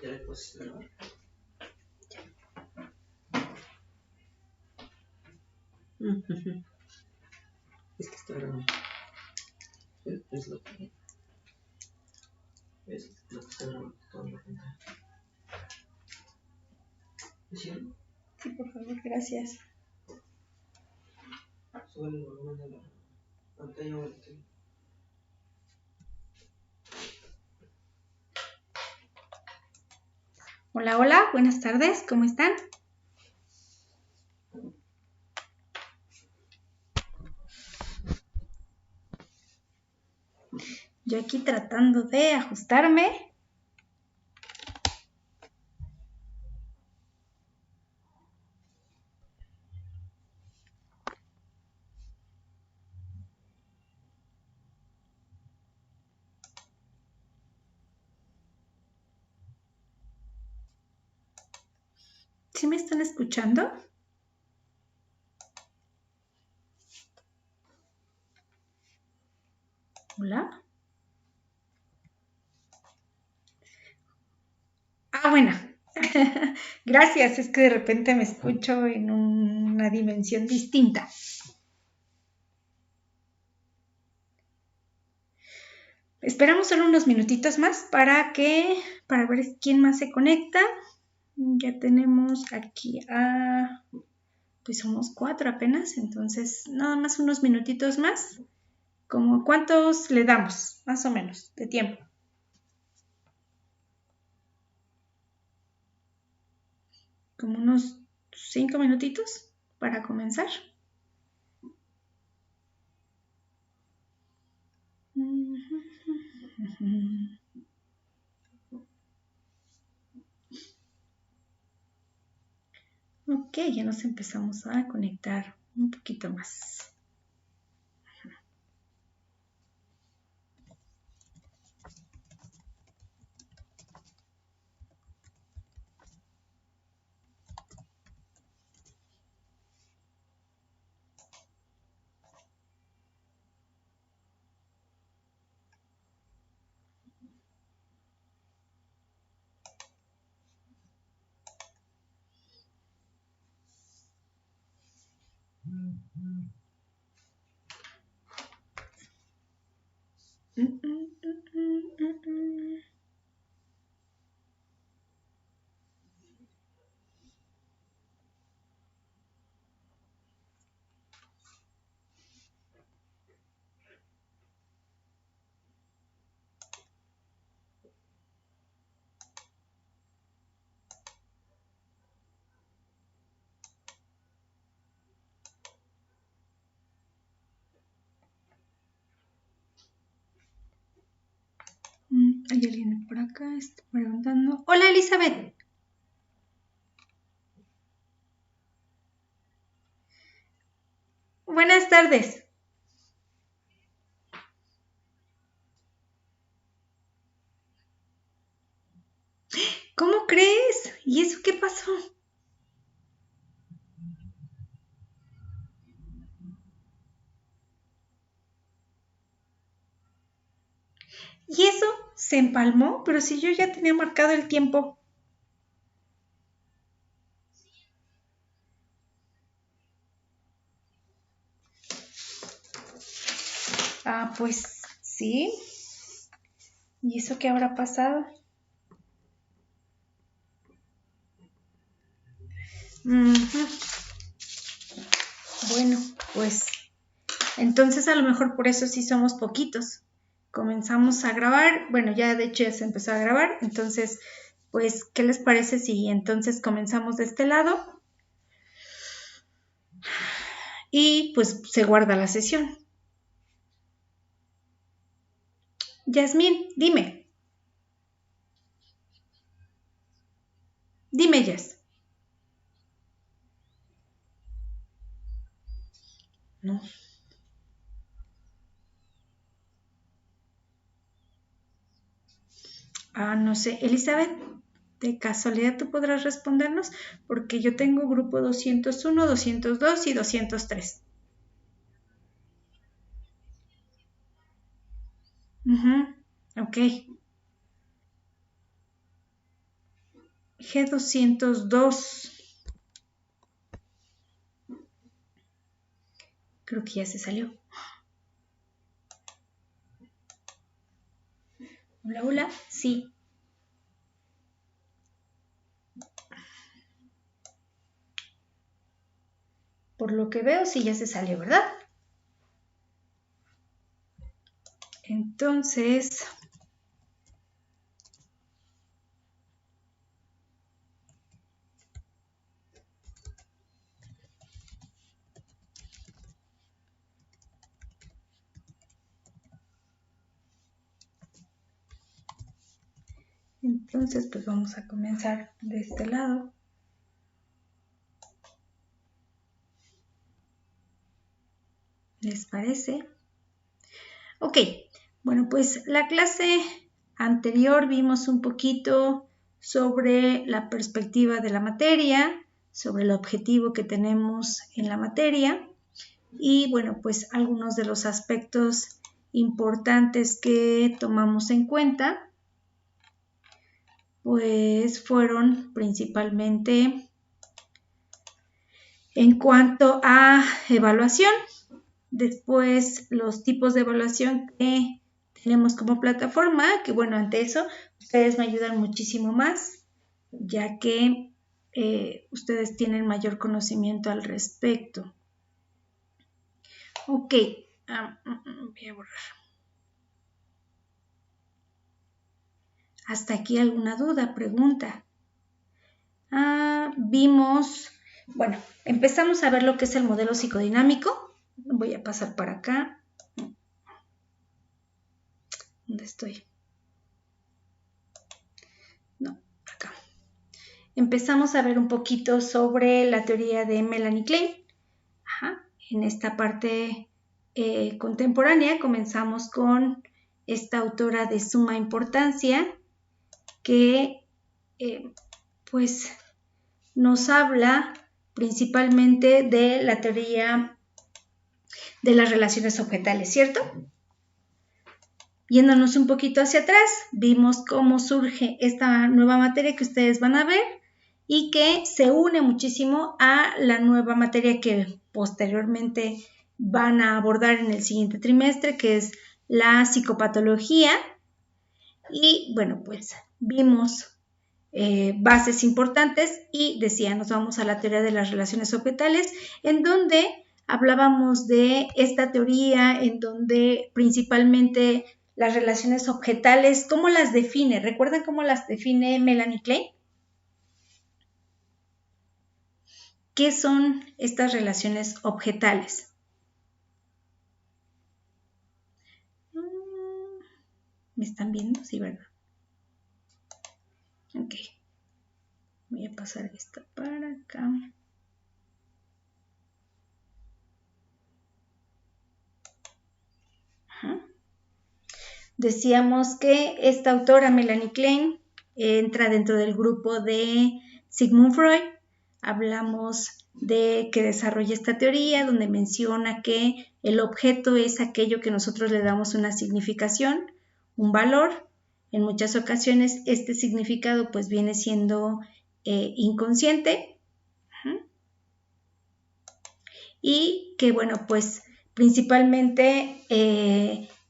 ¿Ya le pusiste grabar? Es que está grabando. Es lo que está grabando toda la pantalla. ¿Es cierto? Sí, por favor, gracias. Sube el volumen de la pantalla o el tele. Hola, hola, buenas tardes, ¿cómo están? Yo aquí tratando de ajustarme. ¿Sí me están escuchando? Hola. Bueno. Gracias, es que de repente me escucho en una dimensión distinta. Esperamos solo unos minutitos más para ver quién más se conecta. Ya tenemos aquí pues somos 4 apenas, entonces nada más unos minutitos más. ¿Cómo cuántos le damos, más o menos, de tiempo? Como unos 5 minutitos para comenzar. Ok, ya nos empezamos a conectar un poquito más. Hay alguien por acá, está preguntando. Hola, Elizabeth. Buenas tardes. ¿Cómo crees? ¿Y eso qué pasó? ¿Y eso se empalmó? Pero si yo ya tenía marcado el tiempo. Pues sí. ¿Y eso qué habrá pasado? Bueno, pues entonces a lo mejor por eso sí somos poquitos. Comenzamos a grabar, bueno, ya de hecho ya se empezó a grabar, entonces, pues, ¿qué les parece si entonces comenzamos de este lado? Y pues se guarda la sesión. Yasmín, dime. Dime, Yas. No. No sé. Elizabeth. De casualidad tú podrás respondernos, porque yo tengo grupo 201, 202 y 203. Ok. G202. Creo que ya se salió. Hola, hola. Sí. Por lo que veo, sí ya se salió, ¿verdad? Entonces, pues vamos a comenzar de este lado. ¿Les parece? Ok, bueno, pues la clase anterior vimos un poquito sobre la perspectiva de la materia, sobre el objetivo que tenemos en la materia y bueno, pues algunos de los aspectos importantes que tomamos en cuenta pues fueron principalmente en cuanto a evaluación. Después los tipos de evaluación que tenemos como plataforma, que bueno, ante eso ustedes me ayudan muchísimo más, ya que ustedes tienen mayor conocimiento al respecto. Ok, voy a borrar. ¿Hasta aquí alguna duda, pregunta? Vimos, bueno, empezamos a ver lo que es el modelo psicodinámico. Voy a pasar para acá. ¿Dónde estoy? No, acá. Empezamos a ver un poquito sobre la teoría de Melanie Klein. En esta parte contemporánea comenzamos con esta autora de suma importancia que pues nos habla principalmente de la teoría de las relaciones objetales, ¿cierto? Yéndonos un poquito hacia atrás, vimos cómo surge esta nueva materia que ustedes van a ver y que se une muchísimo a la nueva materia que posteriormente van a abordar en el siguiente trimestre, que es la psicopatología. Y bueno, pues vimos bases importantes y decía, nos vamos a la teoría de las relaciones objetales, en donde hablábamos de esta teoría, en donde principalmente las relaciones objetales, ¿cómo las define? ¿Recuerdan cómo las define Melanie Klein? ¿Qué son estas relaciones objetales? ¿Me están viendo? Sí, ¿verdad? Ok. Voy a pasar esta para acá. Decíamos que esta autora, Melanie Klein, entra dentro del grupo de Sigmund Freud. Hablamos de que desarrolla esta teoría donde menciona que el objeto es aquello que nosotros le damos una significación, un valor. En muchas ocasiones este significado pues viene siendo inconsciente. Y que bueno, pues principalmente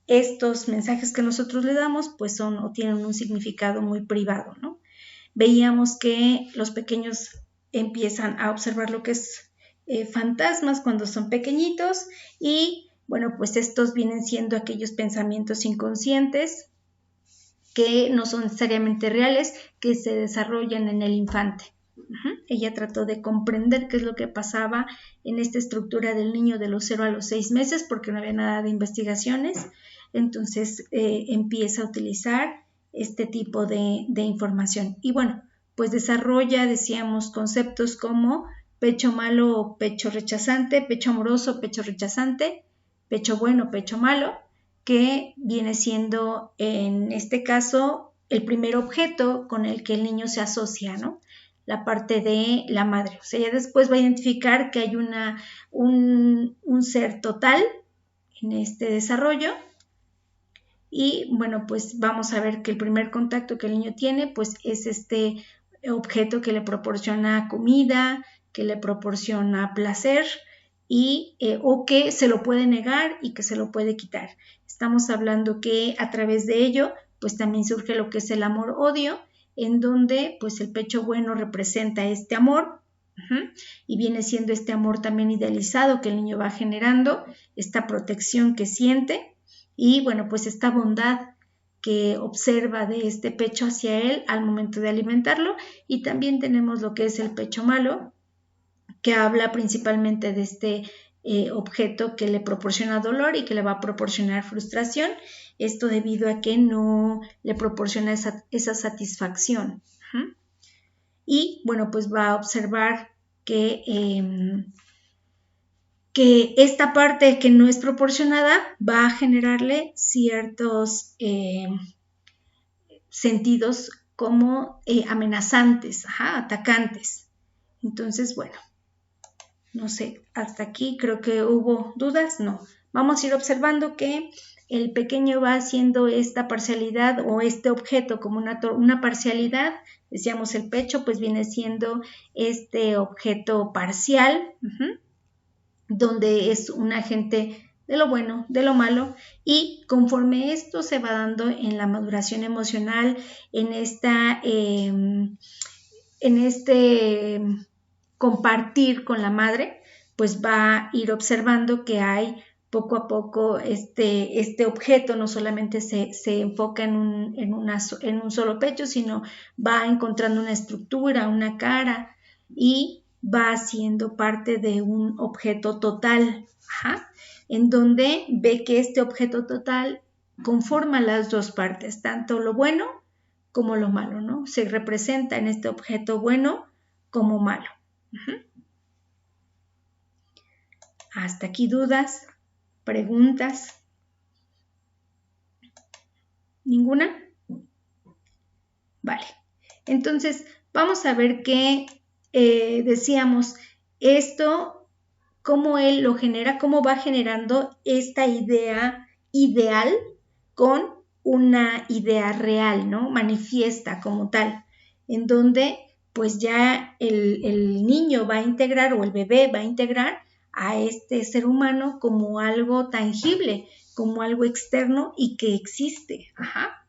estos mensajes que nosotros le damos pues son o tienen un significado muy privado, ¿no? Veíamos que los pequeños empiezan a observar lo que es fantasmas cuando son pequeñitos y bueno, pues estos vienen siendo aquellos pensamientos inconscientes que no son necesariamente reales, que se desarrollan en el infante. Ella trató de comprender qué es lo que pasaba en esta estructura del niño de los 0 a los 6 meses porque no había nada de investigaciones. Entonces empieza a utilizar este tipo de información. Y bueno, pues desarrolla, decíamos, conceptos como pecho malo o pecho rechazante, pecho amoroso, pecho rechazante, pecho bueno, pecho malo, que viene siendo en este caso el primer objeto con el que el niño se asocia, ¿no? La parte de la madre. O sea, ya después va a identificar que hay un ser total en este desarrollo. Y bueno, pues vamos a ver que el primer contacto que el niño tiene, pues es este objeto que le proporciona comida, que le proporciona placer y o que se lo puede negar y que se lo puede quitar. Estamos hablando que a través de ello, pues también surge lo que es el amor-odio, en donde pues el pecho bueno representa este amor, y viene siendo este amor también idealizado que el niño va generando, esta protección que siente y bueno, pues esta bondad que observa de este pecho hacia él al momento de alimentarlo. Y también tenemos lo que es el pecho malo, que habla principalmente de este objeto que le proporciona dolor y que le va a proporcionar frustración, esto debido a que no le proporciona esa satisfacción. Y bueno, pues va a observar que esta parte que no es proporcionada va a generarle ciertos sentidos como amenazantes, atacantes. Entonces, bueno, no sé, hasta aquí creo que hubo dudas, no. Vamos a ir observando que el pequeño va haciendo esta parcialidad o este objeto como una parcialidad. Decíamos el pecho, pues viene siendo este objeto parcial, donde es un agente de lo bueno, de lo malo, y conforme esto se va dando en la maduración emocional, en este compartir con la madre, pues va a ir observando que hay poco a poco este objeto no solamente se enfoca en un solo pecho, sino va encontrando una estructura, una cara, y va siendo parte de un objeto total, en donde ve que este objeto total conforma las dos partes, tanto lo bueno como lo malo, ¿no? Se representa en este objeto bueno como malo. Hasta aquí dudas, preguntas. ¿Ninguna? Vale. Entonces, vamos a ver qué decíamos esto, cómo él lo genera, cómo va generando esta idea ideal con una idea real, ¿no? Manifiesta como tal, en donde pues ya el niño va a integrar o el bebé va a integrar a este ser humano como algo tangible, como algo externo y que existe,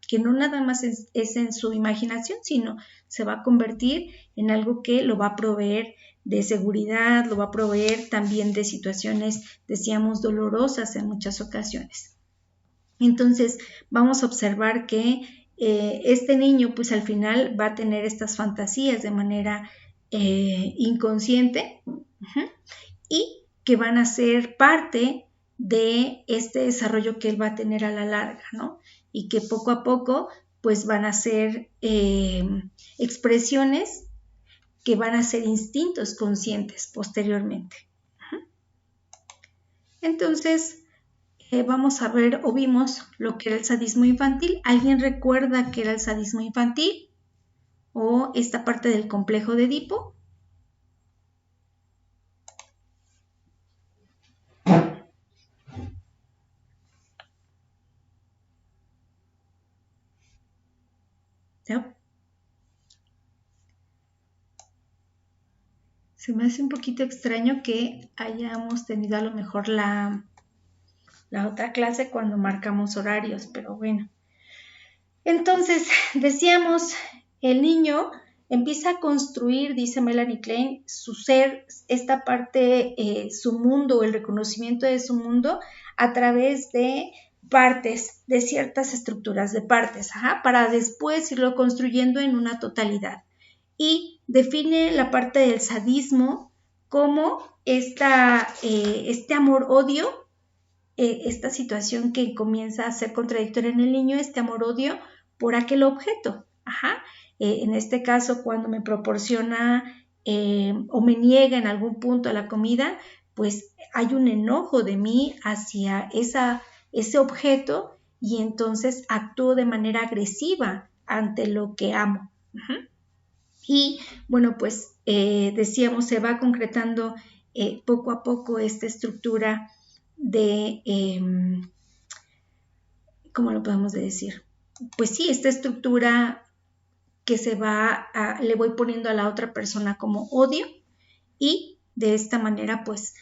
que no nada más es en su imaginación, sino se va a convertir en algo que lo va a proveer de seguridad, lo va a proveer también de situaciones, decíamos, dolorosas en muchas ocasiones. Entonces vamos a observar que este niño pues al final va a tener estas fantasías de manera inconsciente, y que van a ser parte de este desarrollo que él va a tener a la larga, ¿no? Y que poco a poco pues van a ser expresiones que van a ser instintos conscientes posteriormente. Entonces, vamos a ver o vimos lo que era el sadismo infantil. ¿Alguien recuerda qué era el sadismo infantil? ¿O esta parte del complejo de Edipo? ¿No? Se me hace un poquito extraño que hayamos tenido a lo mejor la otra clase cuando marcamos horarios, pero bueno. Entonces, decíamos, el niño empieza a construir, dice Melanie Klein, su ser, esta parte, su mundo, el reconocimiento de su mundo a través de partes, de ciertas estructuras de partes, para después irlo construyendo en una totalidad. Y define la parte del sadismo como este amor-odio, esta situación que comienza a ser contradictoria en el niño, este amor-odio por aquel objeto. En este caso, cuando me proporciona o me niega en algún punto la comida, pues hay un enojo de mí hacia ese objeto y entonces actúo de manera agresiva ante lo que amo. Y bueno, pues decíamos, se va concretando poco a poco esta estructura de, ¿cómo lo podemos decir? Pues sí, esta estructura que le voy poniendo a la otra persona como odio, y de esta manera pues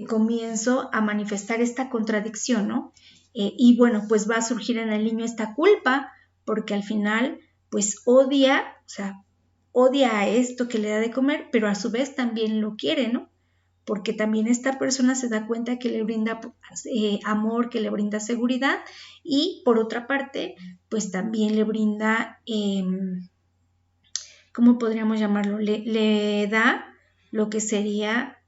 comienzo a manifestar esta contradicción, ¿no? Y bueno, pues va a surgir en el niño esta culpa, porque al final pues odia, o sea, odia a esto que le da de comer, pero a su vez también lo quiere, ¿no? Porque también esta persona se da cuenta que le brinda amor, que le brinda seguridad, y por otra parte, pues también le brinda, ¿cómo podríamos llamarlo? Le da lo que sería,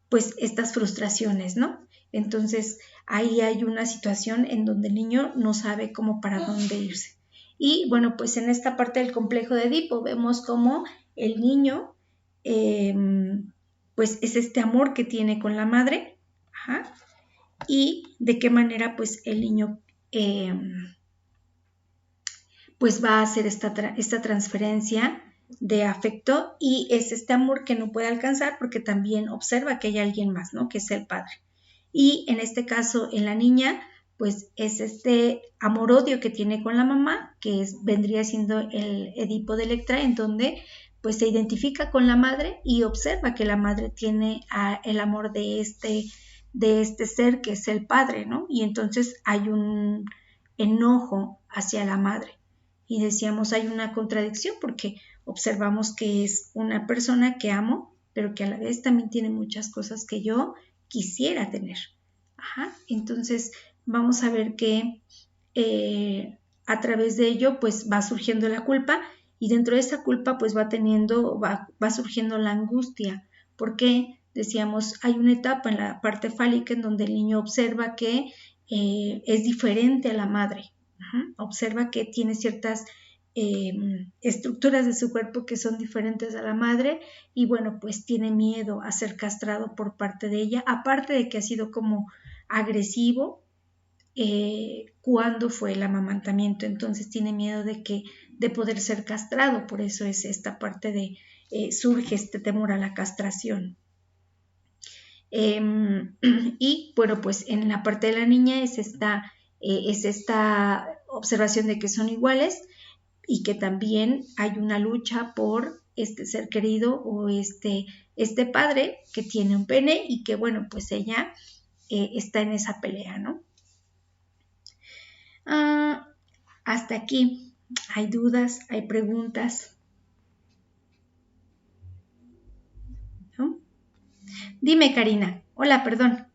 pues estas frustraciones, ¿no? Entonces, ahí hay una situación en donde el niño no sabe cómo para dónde irse. Y bueno, pues en esta parte del complejo de Edipo vemos cómo el niño pues es este amor que tiene con la madre, y de qué manera pues el niño pues va a hacer esta transferencia de afecto, y es este amor que no puede alcanzar porque también observa que hay alguien más, ¿no? Que es el padre. Y en este caso en la niña pues es este amor-odio que tiene con la mamá, que vendría siendo el Edipo de Electra, en donde pues se identifica con la madre y observa que la madre tiene el amor de este ser que es el padre, ¿no? Y entonces hay un enojo hacia la madre. Y decíamos, hay una contradicción porque observamos que es una persona que amo, pero que a la vez también tiene muchas cosas que yo quisiera tener. Entonces vamos a ver que a través de ello pues va surgiendo la culpa, y dentro de esa culpa pues va surgiendo la angustia, porque decíamos, hay una etapa en la parte fálica en donde el niño observa que es diferente a la madre. Observa que tiene ciertas estructuras de su cuerpo que son diferentes a la madre, y bueno, pues tiene miedo a ser castrado por parte de ella, aparte de que ha sido como agresivo cuando fue el amamantamiento, entonces tiene miedo de poder ser castrado, por eso es esta parte de surge este temor a la castración. Y bueno, pues en la parte de la niña es esta observación de que son iguales, y que también hay una lucha por este ser querido o este padre que tiene un pene, y que bueno, pues ella está en esa pelea, ¿no? Hasta aquí. ¿Hay dudas? ¿Hay preguntas? ¿No? Dime, Karina. Hola, perdón.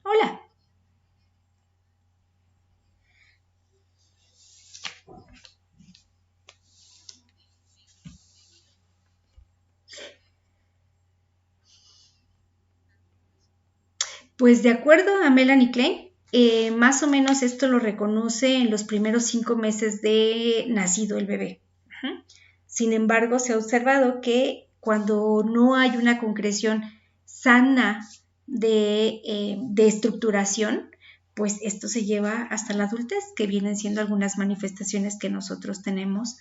Hola. Pues de acuerdo a Melanie Klein, más o menos esto lo reconoce en los primeros 5 meses de nacido el bebé. Sin embargo, se ha observado que cuando no hay una concreción sana de estructuración, pues esto se lleva hasta la adultez, que vienen siendo algunas manifestaciones que nosotros tenemos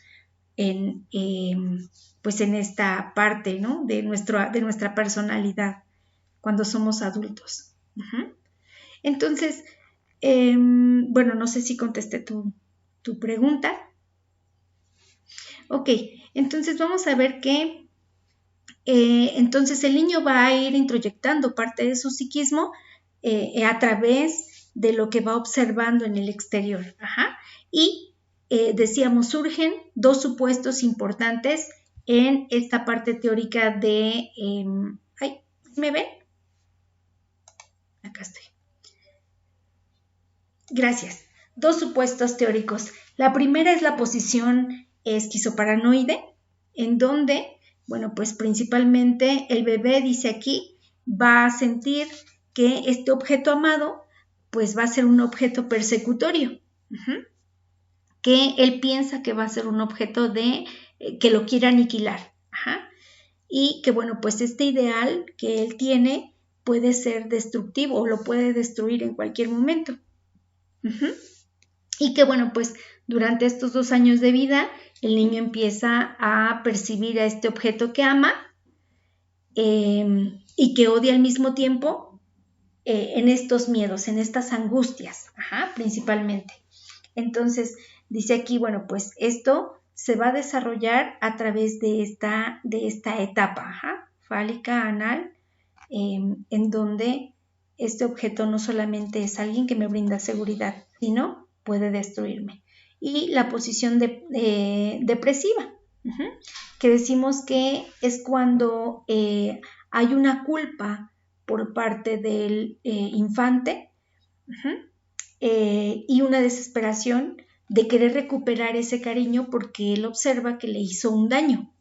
pues en esta parte, ¿no? de nuestra personalidad cuando somos adultos. Entonces, bueno, no sé si contesté tu pregunta. Ok, entonces vamos a ver que entonces el niño va a ir introyectando parte de su psiquismo a través de lo que va observando en el exterior. Y decíamos, surgen 2 supuestos importantes en esta parte teórica de... ¿me ven? Acá estoy. Gracias. 2 supuestos teóricos. La primera es la posición esquizoparanoide, en donde, bueno, pues principalmente el bebé, dice aquí, va a sentir que este objeto amado, pues va a ser un objeto persecutorio, que él piensa que va a ser un objeto que lo quiere aniquilar. Y que, bueno, pues este ideal que él tiene puede ser destructivo o lo puede destruir en cualquier momento. Y que bueno, pues durante estos 2 años de vida, el niño empieza a percibir a este objeto que ama y que odia al mismo tiempo en estos miedos, en estas angustias, principalmente. Entonces, dice aquí, bueno, pues esto se va a desarrollar a través de esta etapa fálica, anal, en donde este objeto no solamente es alguien que me brinda seguridad, sino puede destruirme. Y la posición depresiva, que decimos que es cuando hay una culpa por parte del infante y una desesperación de querer recuperar ese cariño porque él observa que le hizo un daño,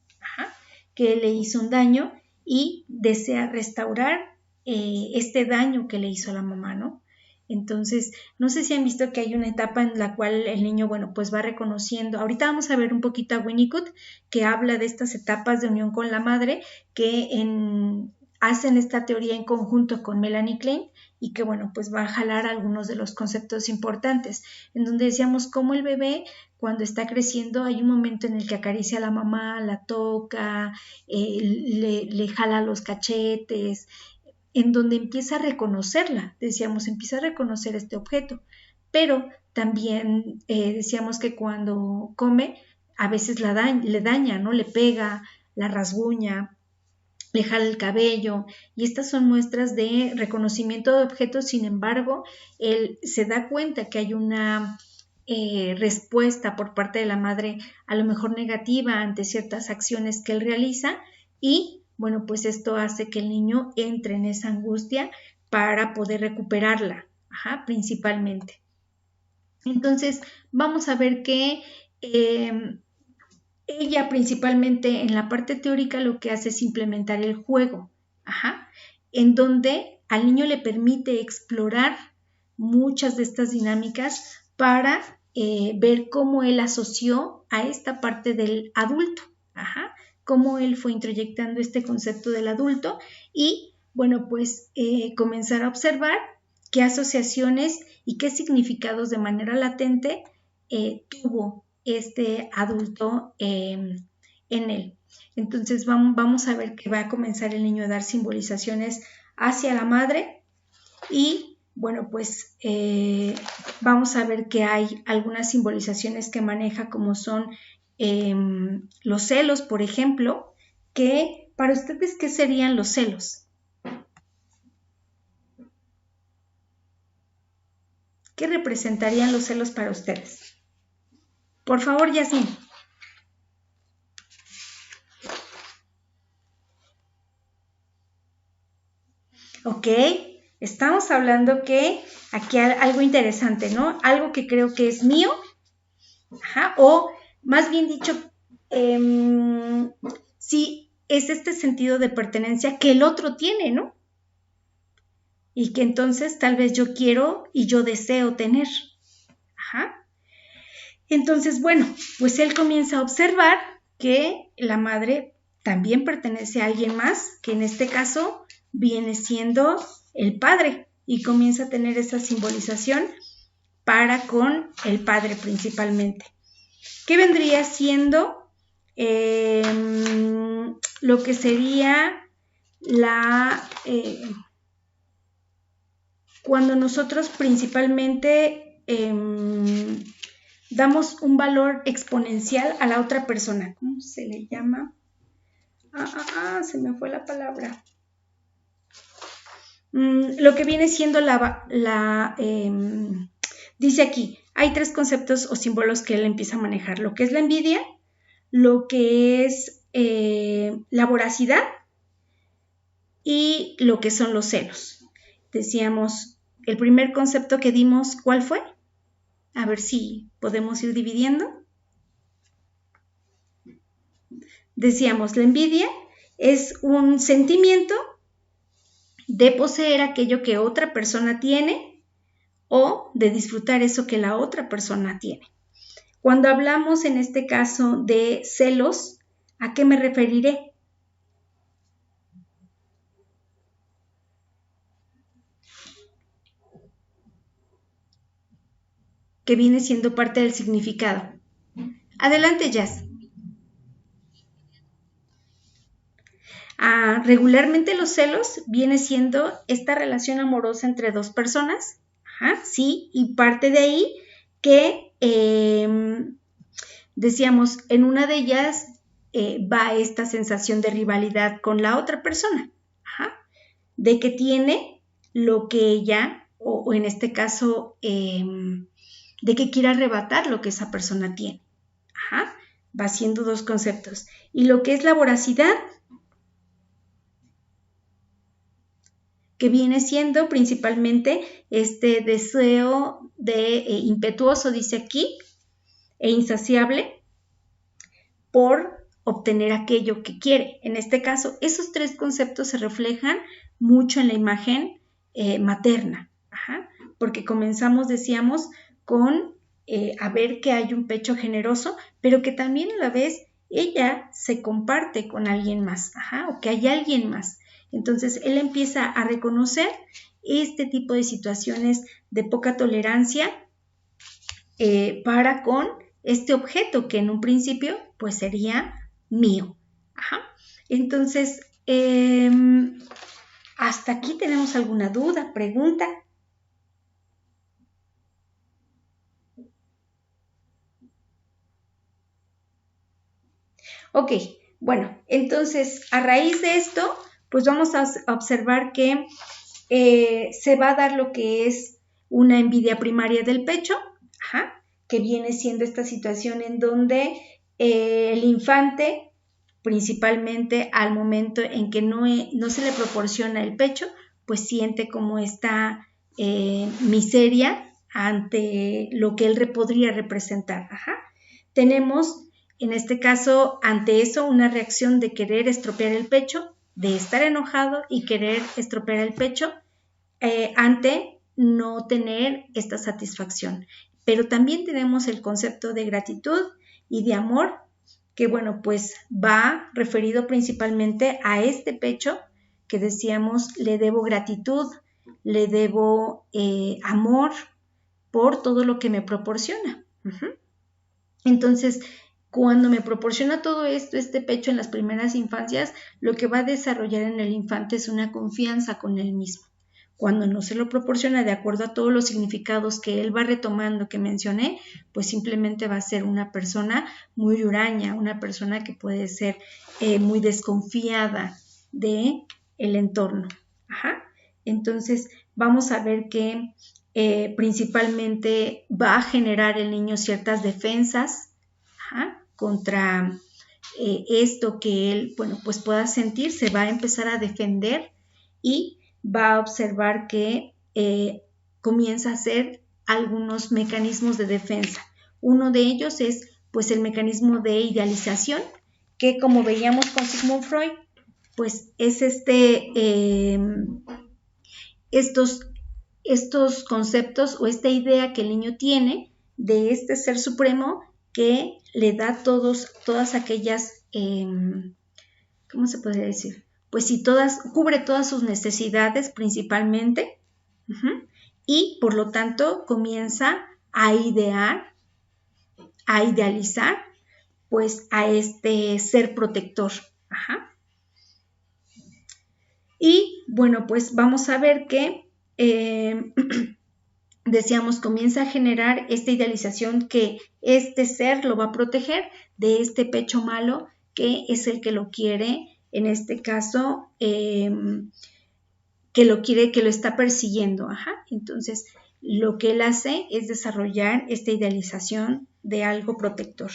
y desea restaurar este daño que le hizo a la mamá, ¿no? Entonces, no sé si han visto que hay una etapa en la cual el niño, bueno, pues va reconociendo. Ahorita vamos a ver un poquito a Winnicott, que habla de estas etapas de unión con la madre, que hacen esta teoría en conjunto con Melanie Klein, y que, bueno, pues va a jalar algunos de los conceptos importantes, en donde decíamos cómo el bebé, cuando está creciendo, hay un momento en el que acaricia a la mamá, la toca, le jala los cachetes, en donde empieza a reconocerla, decíamos, empieza a reconocer este objeto, pero también decíamos que cuando come, a veces le daña, ¿no? Le pega, la rasguña, le jala el cabello, y estas son muestras de reconocimiento de objetos. Sin embargo, él se da cuenta que hay una respuesta por parte de la madre, a lo mejor negativa, ante ciertas acciones que él realiza, y bueno, pues esto hace que el niño entre en esa angustia para poder recuperarla, principalmente. Entonces, vamos a ver que ella principalmente en la parte teórica lo que hace es implementar el juego, en donde al niño le permite explorar muchas de estas dinámicas para ver cómo él asoció a esta parte del adulto, cómo él fue introyectando este concepto del adulto y, bueno, pues comenzar a observar qué asociaciones y qué significados de manera latente tuvo este adulto en él. Entonces vamos a ver que va a comenzar el niño a dar simbolizaciones hacia la madre y, bueno, pues vamos a ver que hay algunas simbolizaciones que maneja, como son los celos, por ejemplo, que para ustedes, ¿qué serían los celos? ¿Qué representarían los celos para ustedes? Por favor, Yasmin. Ok, estamos hablando que aquí hay algo interesante, ¿no? Algo que creo que es mío, o más bien dicho, sí, es este sentido de pertenencia que el otro tiene, ¿no? Y que entonces tal vez yo quiero y yo deseo tener. Entonces, bueno, pues él comienza a observar que la madre también pertenece a alguien más, que en este caso viene siendo el padre, y comienza a tener esa simbolización para con el padre principalmente. ¿Qué vendría siendo lo que sería cuando nosotros principalmente damos un valor exponencial a la otra persona? ¿Cómo se le llama? Se me fue la palabra. Lo que viene siendo dice aquí, hay 3 conceptos o símbolos que él empieza a manejar: lo que es la envidia, lo que es la voracidad y lo que son los celos. Decíamos, el primer concepto que dimos, ¿cuál fue? A ver si podemos ir dividiendo. Decíamos, la envidia es un sentimiento de poseer aquello que otra persona tiene o de disfrutar eso que la otra persona tiene. Cuando hablamos en este caso de celos, ¿a qué me referiré? que viene siendo parte del significado. Adelante, Jazz. Regularmente los celos viene siendo esta relación amorosa entre dos personas, sí, y parte de ahí que decíamos, en una de ellas va esta sensación de rivalidad con la otra persona, de que tiene lo que ella, o en este caso, de que quiere arrebatar lo que esa persona tiene. Va siendo dos conceptos. Y lo que es la voracidad, que viene siendo principalmente este deseo de impetuoso, dice aquí, e insaciable por obtener aquello que quiere. En este caso, esos tres conceptos se reflejan mucho en la imagen materna, porque comenzamos, decíamos, con a ver que hay un pecho generoso, pero que también a la vez ella se comparte con alguien más, o que hay alguien más. Entonces, él empieza a reconocer este tipo de situaciones de poca tolerancia para con este objeto que en un principio pues sería mío. Entonces, ¿hasta aquí tenemos alguna duda, pregunta? Ok, bueno, entonces a raíz de esto, pues vamos a observar que se va a dar lo que es una envidia primaria del pecho, que viene siendo esta situación en donde el infante, principalmente al momento en que no se le proporciona el pecho, pues siente como esta miseria ante lo que él podría representar. Tenemos, en este caso, ante eso, una reacción de querer estropear el pecho, de estar enojado y querer estropear el pecho ante no tener esta satisfacción. Pero también tenemos el concepto de gratitud y de amor, que bueno, pues va referido principalmente a este pecho que decíamos, le debo gratitud, le debo amor por todo lo que me proporciona. Entonces, cuando me proporciona todo esto, este pecho en las primeras infancias, lo que va a desarrollar en el infante es una confianza con él mismo. Cuando no se lo proporciona de acuerdo a todos los significados que él va retomando que mencioné, pues simplemente va a ser una persona muy huraña, una persona que puede ser muy desconfiada de el entorno. Entonces, vamos a ver que principalmente va a generar el niño ciertas defensas contra esto que él, bueno, pues pueda sentir, se va a empezar a defender y va a observar que comienza a hacer algunos mecanismos de defensa. Uno de ellos es pues el mecanismo de idealización, que como veíamos con Sigmund Freud, pues es estos conceptos o esta idea que el niño tiene de este ser supremo que le da todas aquellas, ¿cómo se podría decir? Pues sí, cubre todas sus necesidades principalmente, y por lo tanto comienza a idealizar pues a este ser protector. Y bueno, pues vamos a ver que decíamos, comienza a generar esta idealización que este ser lo va a proteger de este pecho malo que es el que lo quiere, en este caso, que lo quiere, que lo está persiguiendo. Entonces, lo que él hace es desarrollar esta idealización de algo protector.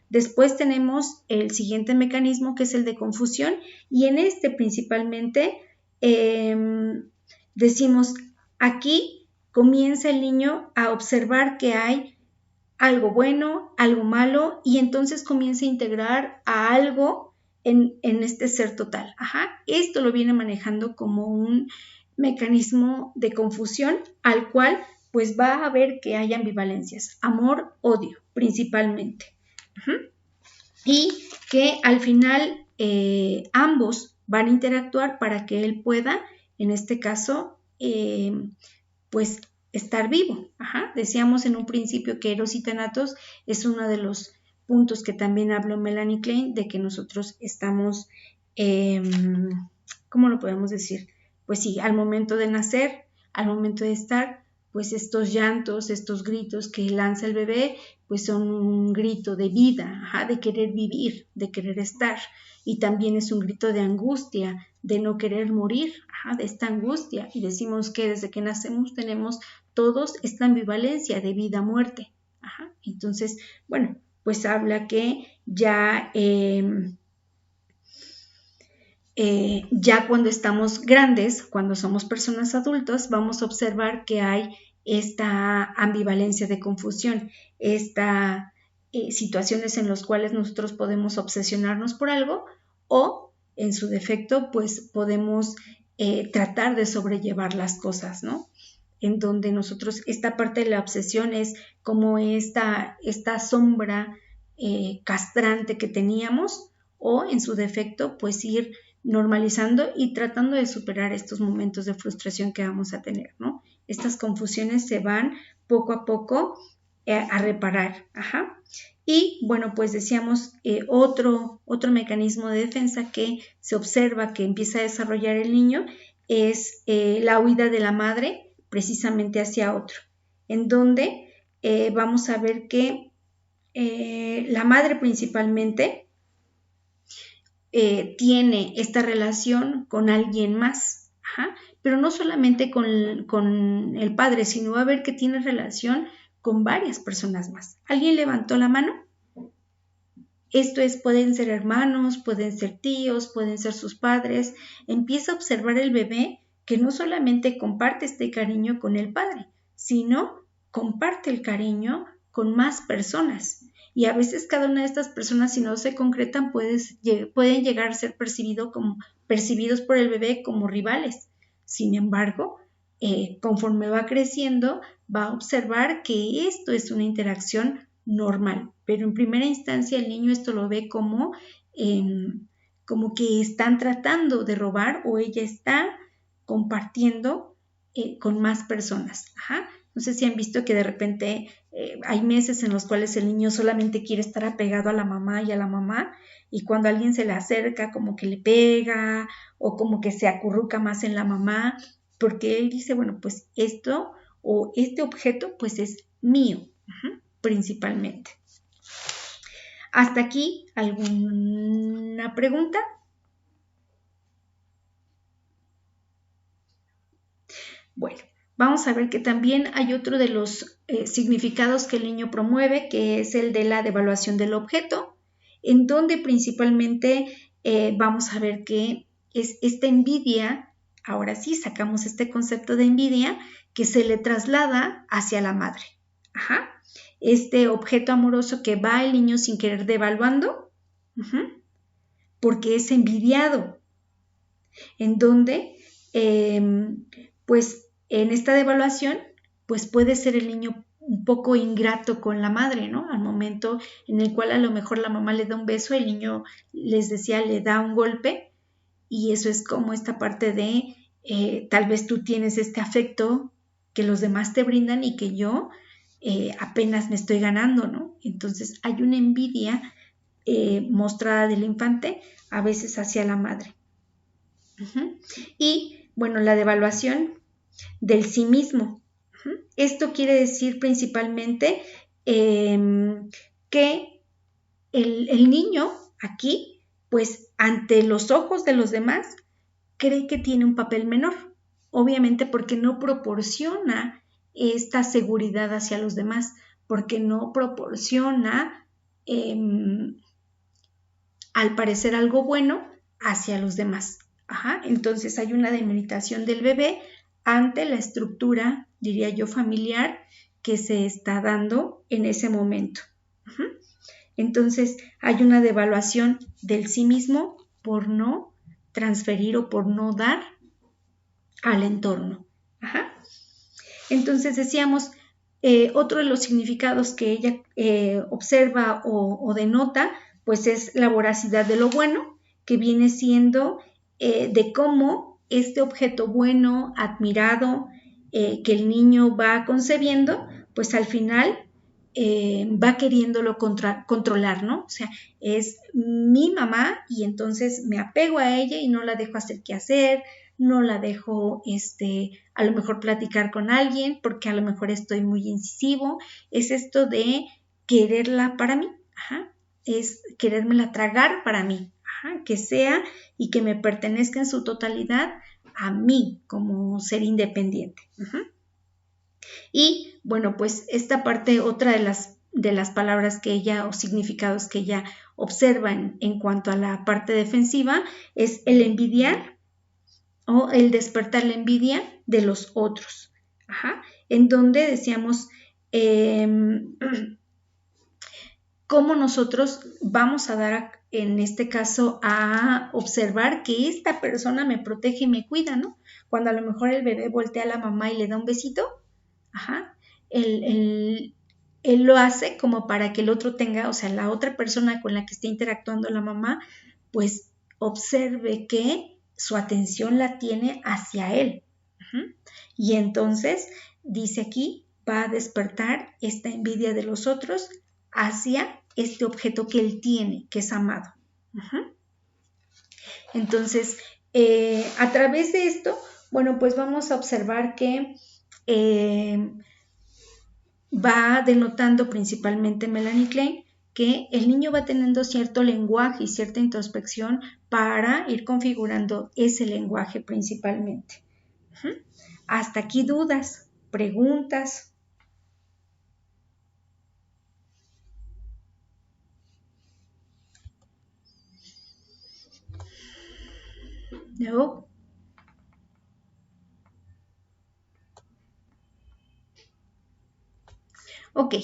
Después tenemos el siguiente mecanismo, que es el de confusión, y en este principalmente decimos, aquí comienza el niño a observar que hay algo bueno, algo malo, y entonces comienza a integrar a algo en este ser total. Esto lo viene manejando como un mecanismo de confusión al cual pues va a ver que hay ambivalencias, amor, odio principalmente. Y que al final ambos van a interactuar para que él pueda, en este caso, pues estar vivo. Decíamos en un principio que Eros y Thanatos es uno de los puntos que también habló Melanie Klein, de que nosotros estamos, ¿cómo lo podemos decir? Pues sí, al momento de nacer, al momento de estar, pues estos llantos, estos gritos que lanza el bebé, pues son un grito de vida, de querer vivir, de querer estar. Y también es un grito de angustia, de no querer morir, de esta angustia. Y decimos que desde que nacemos tenemos todos esta ambivalencia de vida-muerte. Entonces, bueno, pues habla que ya cuando estamos grandes, cuando somos personas adultas, vamos a observar que hay esta ambivalencia de confusión, estas situaciones en las cuales nosotros podemos obsesionarnos por algo o, en su defecto, pues podemos tratar de sobrellevar las cosas, ¿no? En donde nosotros, esta parte de la obsesión es como esta sombra castrante que teníamos, o en su defecto, pues ir normalizando y tratando de superar estos momentos de frustración que vamos a tener, ¿no? Estas confusiones se van poco a poco a reparar. Y bueno, pues decíamos otro mecanismo de defensa que se observa que empieza a desarrollar el niño es la huida de la madre precisamente hacia otro, en donde vamos a ver que la madre principalmente tiene esta relación con alguien más, pero no solamente con el padre, sino va a ver que tiene relación con varias personas más. ¿Alguien levantó la mano? Esto es, pueden ser hermanos, pueden ser tíos, pueden ser sus padres. Empieza a observar el bebé que no solamente comparte este cariño con el padre, sino comparte el cariño con más personas. Y a veces cada una de estas personas, si no se concretan, pueden llegar a ser percibidos por el bebé como rivales. Sin embargo, conforme va creciendo, va a observar que esto es una interacción normal, pero en primera instancia el niño esto lo ve como que están tratando de robar o ella está compartiendo con más personas. No sé si han visto que de repente hay meses en los cuales el niño solamente quiere estar apegado a la mamá y cuando alguien se le acerca como que le pega o como que se acurruca más en la mamá porque él dice, bueno, pues esto o este objeto pues es mío, principalmente. ¿Hasta aquí alguna pregunta? Bueno, vamos a ver que también hay otro de los significados que el niño promueve, que es el de la devaluación del objeto, en donde principalmente vamos a ver que es esta envidia, ahora sí sacamos este concepto de envidia, que se le traslada hacia la madre. Este objeto amoroso que va el niño sin querer devaluando, porque es envidiado, en donde pues en esta devaluación pues puede ser el niño un poco ingrato con la madre, ¿no? Al momento en el cual a lo mejor la mamá le da un beso, el niño, les decía, le da un golpe, y eso es como esta parte de tal vez tú tienes este afecto que los demás te brindan y que yo apenas me estoy ganando, ¿no? Entonces hay una envidia mostrada del infante a veces hacia la madre. Y bueno, la devaluación del sí mismo. Esto quiere decir principalmente que el niño aquí, pues ante los ojos de los demás, cree que tiene un papel menor, obviamente porque no proporciona esta seguridad hacia los demás, porque no proporciona al parecer algo bueno hacia los demás. Entonces hay una demeritación del bebé ante la estructura, diría yo, familiar que se está dando en ese momento. Entonces hay una devaluación del sí mismo por no transferir o por no dar al entorno. Entonces decíamos, otro de los significados que ella observa o denota, pues es la voracidad de lo bueno, que viene siendo de cómo este objeto bueno, admirado, que el niño va concebiendo, pues al final va queriéndolo controlar, ¿no? O sea, es mi mamá y entonces me apego a ella y no la dejo hacer qué hacer, no la dejo, a lo mejor platicar con alguien porque a lo mejor estoy muy incisivo. Es esto de quererla para mí, ajá, es querérmela tragar para mí, ajá, que sea y que me pertenezca en su totalidad a mí como ser independiente. Ajá. Y bueno, pues esta parte, otra de las palabras que ella o significados que ella observa en cuanto a la parte defensiva es el envidiar o el despertar la envidia de los otros. Ajá. En donde decíamos cómo nosotros vamos a dar en este caso a observar que esta persona me protege y me cuida, ¿no? Cuando a lo mejor el bebé voltea a la mamá y le da un besito, ajá, él lo hace como para que el otro tenga, o sea, la otra persona con la que esté interactuando la mamá, pues observe que su atención la tiene hacia él. Uh-huh. Y entonces, dice aquí, va a despertar esta envidia de los otros hacia este objeto que él tiene, que es amado. Uh-huh. Entonces, a través de esto, bueno, pues vamos a observar que va denotando principalmente Melanie Klein que el niño va teniendo cierto lenguaje y cierta introspección para ir configurando ese lenguaje principalmente. Uh-huh. Hasta aquí dudas, preguntas. ¿No? Ok,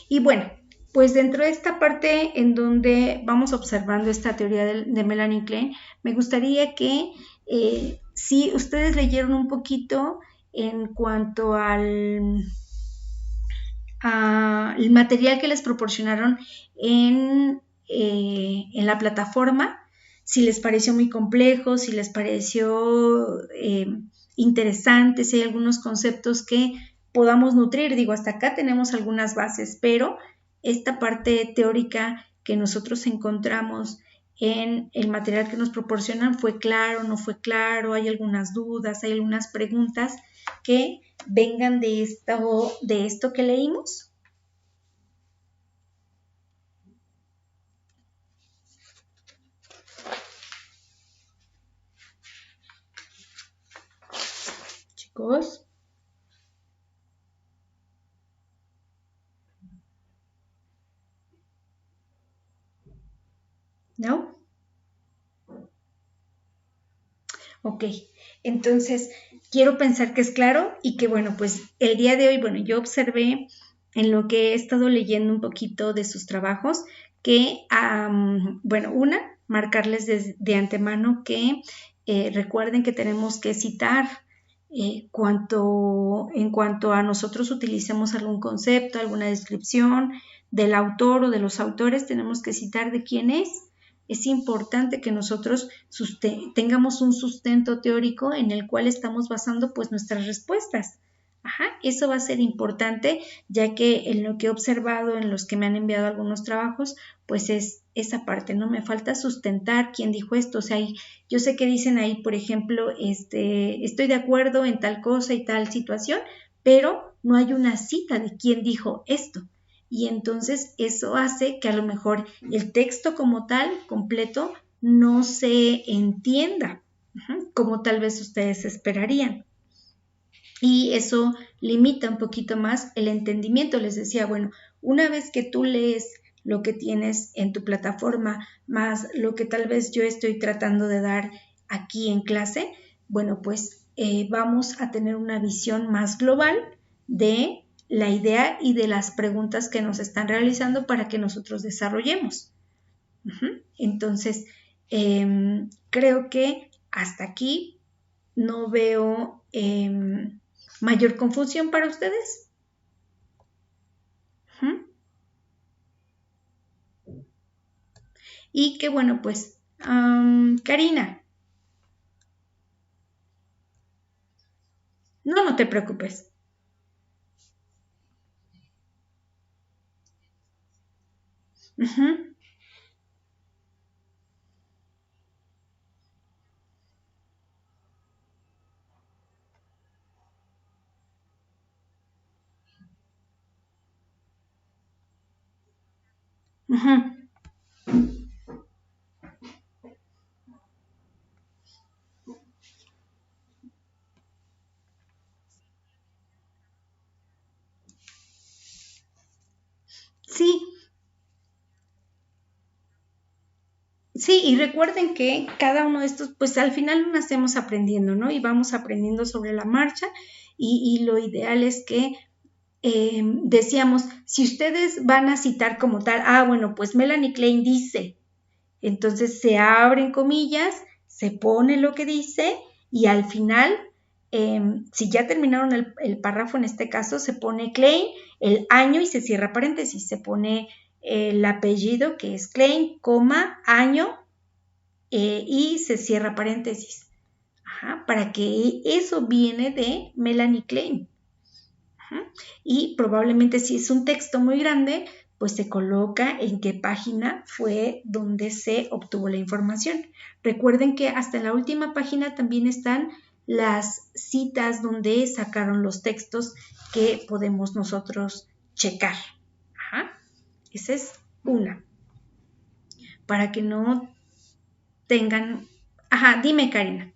y bueno, pues dentro de esta parte en donde vamos observando esta teoría de Melanie Klein, me gustaría que si ustedes leyeron un poquito en cuanto al el material que les proporcionaron en la plataforma, si les pareció muy complejo, si les pareció interesante, si hay algunos conceptos que podamos nutrir. Digo, hasta acá tenemos algunas bases, pero esta parte teórica que nosotros encontramos en el material que nos proporcionan fue claro, no fue claro, hay algunas dudas, hay algunas preguntas que vengan de esto que leímos. Chicos. ¿No? Ok, entonces quiero pensar que es claro y que bueno, pues el día de hoy, bueno, yo observé en lo que he estado leyendo un poquito de sus trabajos que, bueno, marcarles de antemano que recuerden que tenemos que citar en cuanto a nosotros utilicemos algún concepto, alguna descripción del autor o de los autores, tenemos que citar de quién es. Es importante que nosotros tengamos un sustento teórico en el cual estamos basando pues nuestras respuestas. Ajá, eso va a ser importante, ya que en lo que he observado, en los que me han enviado algunos trabajos, pues es esa parte, ¿no? Me falta sustentar quién dijo esto. O sea, yo sé que dicen ahí, por ejemplo, estoy de acuerdo en tal cosa y tal situación, pero no hay una cita de quién dijo esto. Y entonces eso hace que a lo mejor el texto como tal, completo, no se entienda como tal vez ustedes esperarían. Y eso limita un poquito más el entendimiento. Les decía, bueno, una vez que tú lees lo que tienes en tu plataforma, más lo que tal vez yo estoy tratando de dar aquí en clase, bueno, pues vamos a tener una visión más global de la idea y de las preguntas que nos están realizando para que nosotros desarrollemos. Entonces, creo que hasta aquí no veo mayor confusión para ustedes. Y que bueno, pues, Karina. No, No, no te preocupes. Uh-huh. Uh-huh. Sí, sí, y recuerden que cada uno de estos, pues al final lo nacemos aprendiendo, ¿no? Y vamos aprendiendo sobre la marcha y lo ideal es que decíamos, si ustedes van a citar como tal, bueno, pues Melanie Klein dice, entonces se abren comillas, se pone lo que dice y al final, si ya terminaron el párrafo en este caso, se pone Klein, el año y se cierra paréntesis, se pone el apellido que es Klein, coma, año y se cierra paréntesis. Ajá, para que eso viene de Melanie Klein. Ajá. Y probablemente si es un texto muy grande, pues se coloca en qué página fue donde se obtuvo la información. Recuerden que hasta en la última página también están las citas donde sacaron los textos que podemos nosotros checar. Ajá. Esa es una. Para que no tengan... Ajá, dime, Karina.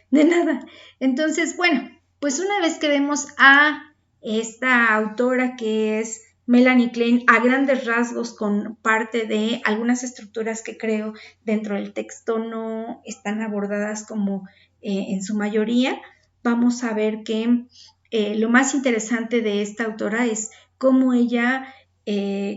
De nada. Entonces, bueno, pues una vez que vemos a esta autora que es Melanie Klein a grandes rasgos con parte de algunas estructuras que creo dentro del texto no están abordadas como en su mayoría, vamos a ver que lo más interesante de esta autora es cómo ella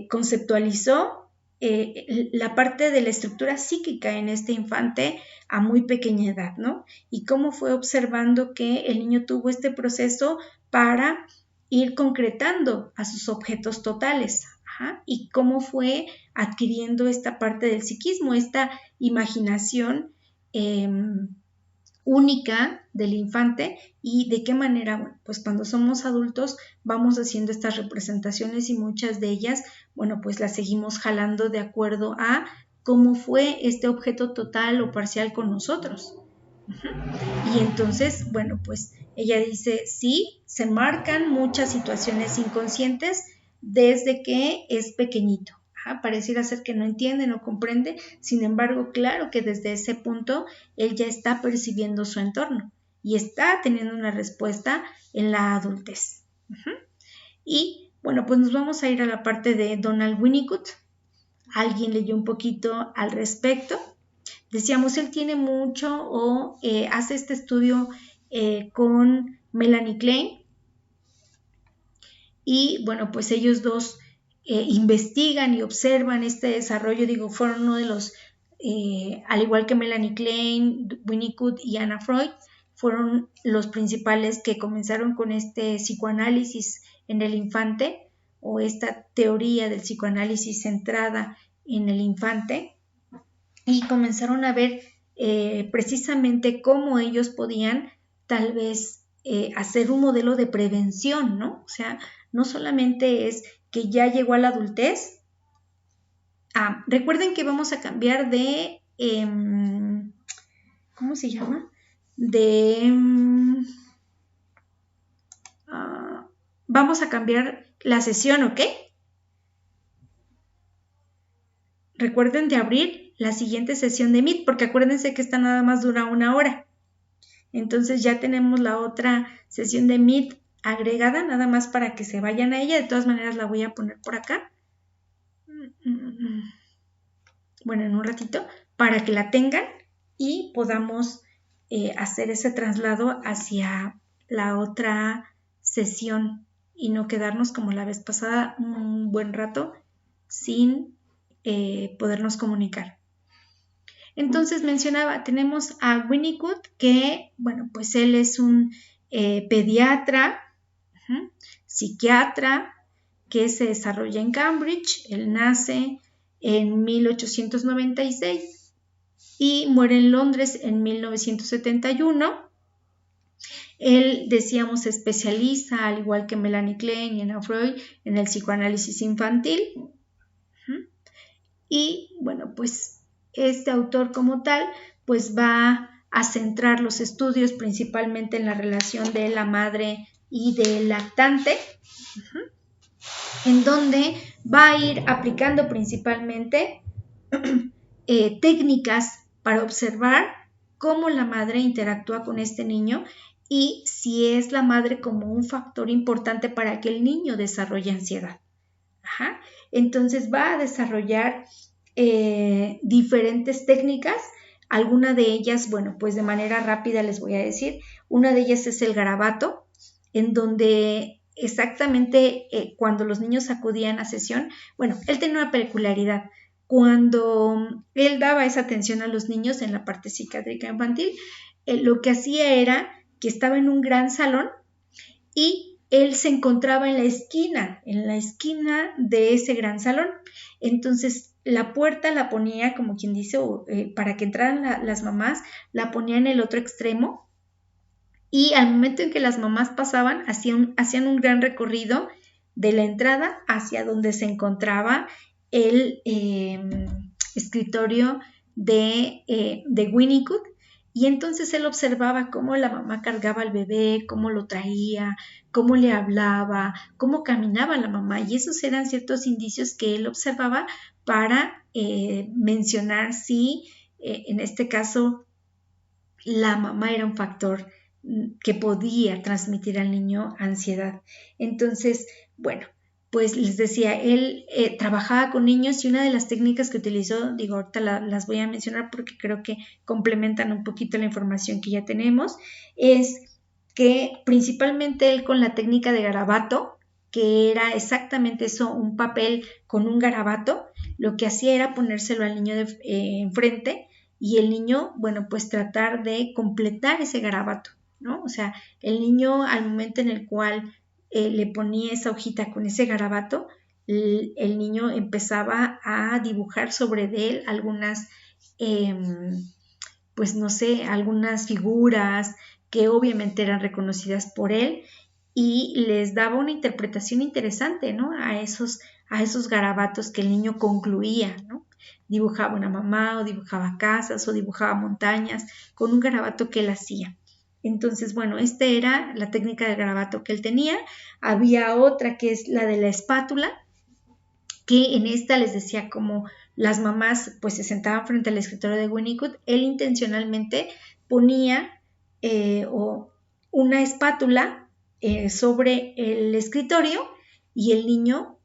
conceptualizó la parte de la estructura psíquica en este infante a muy pequeña edad, ¿no? Y cómo fue observando que el niño tuvo este proceso para ir concretando a sus objetos totales. Ajá, y cómo fue adquiriendo esta parte del psiquismo, esta imaginación única del infante y de qué manera, bueno, pues cuando somos adultos vamos haciendo estas representaciones y muchas de ellas, bueno, pues las seguimos jalando de acuerdo a cómo fue este objeto total o parcial con nosotros. Y entonces, bueno, pues ella dice, sí, se marcan muchas situaciones inconscientes desde que es pequeñito. Pareciera ser que no entiende, no comprende, sin embargo, claro que desde ese punto él ya está percibiendo su entorno y está teniendo una respuesta en la adultez. Y bueno, pues nos vamos a ir a la parte de Donald Winnicott. Alguien leyó un poquito al respecto. Decíamos, él tiene mucho o hace este estudio con Melanie Klein y bueno, pues ellos dos investigan y observan este desarrollo, digo, fueron uno de los, al igual que Melanie Klein, Winnicott y Anna Freud, fueron los principales que comenzaron con este psicoanálisis en el infante o esta teoría del psicoanálisis centrada en el infante y comenzaron a ver precisamente cómo ellos podían tal vez hacer un modelo de prevención, ¿no? O sea, no solamente es que ya llegó a la adultez. Recuerden que vamos a cambiar de, ¿cómo se llama? Vamos a cambiar la sesión, ¿ok? Recuerden de abrir la siguiente sesión de Meet, porque acuérdense que esta nada más dura 1 hora. Entonces ya tenemos la otra sesión de Meet agregada, nada más para que se vayan a ella. De todas maneras la voy a poner por acá. Bueno, en un ratito, para que la tengan y podamos hacer ese traslado hacia la otra sesión y no quedarnos como la vez pasada un buen rato sin podernos comunicar. Entonces mencionaba, tenemos a Winnicott, que, bueno, pues él es un pediatra, psiquiatra, que se desarrolla en Cambridge. Él nace en 1896 y muere en Londres en 1971. Él, decíamos, se especializa, al igual que Melanie Klein y Anna Freud, en el psicoanálisis infantil. Y bueno, pues este autor como tal, pues va a centrar los estudios principalmente en la relación de la madre y del lactante, en donde va a ir aplicando principalmente técnicas para observar cómo la madre interactúa con este niño y si es la madre como un factor importante para que el niño desarrolle ansiedad. Entonces va a desarrollar diferentes técnicas. Alguna de ellas, bueno, pues de manera rápida les voy a decir. Una de ellas es el garabato, en donde exactamente cuando los niños acudían a sesión, bueno, él tenía una peculiaridad. Cuando él daba esa atención a los niños en la parte psiquiátrica infantil, lo que hacía era que estaba en un gran salón y él se encontraba en la esquina de ese gran salón. Entonces, la puerta la ponía, como quien dice, para que entraran las mamás, la ponía en el otro extremo y al momento en que las mamás pasaban, hacían un gran recorrido de la entrada hacia donde se encontraba el escritorio de Winnicott. Y entonces él observaba cómo la mamá cargaba al bebé, cómo lo traía, cómo le hablaba, cómo caminaba la mamá. Y esos eran ciertos indicios que él observaba para mencionar si, en este caso, la mamá era un factor que podía transmitir al niño ansiedad. Entonces, bueno, pues les decía, él trabajaba con niños y una de las técnicas que utilizó, digo, ahorita las voy a mencionar porque creo que complementan un poquito la información que ya tenemos, es que principalmente él con la técnica de garabato, que era exactamente eso, un papel con un garabato, lo que hacía era ponérselo al niño enfrente y el niño, bueno, pues tratar de completar ese garabato, ¿no? O sea, el niño al momento en el cual le ponía esa hojita con ese garabato, el niño empezaba a dibujar sobre de él algunas, pues no sé, algunas figuras que obviamente eran reconocidas por él y les daba una interpretación interesante, ¿no? A esos garabatos que el niño concluía, ¿no? Dibujaba una mamá o dibujaba casas o dibujaba montañas con un garabato que él hacía. Entonces, bueno, esta era la técnica del garabato que él tenía. Había otra que es la de la espátula, que en esta les decía como las mamás pues se sentaban frente al escritorio de Winnicott, él intencionalmente ponía una espátula sobre el escritorio y el niño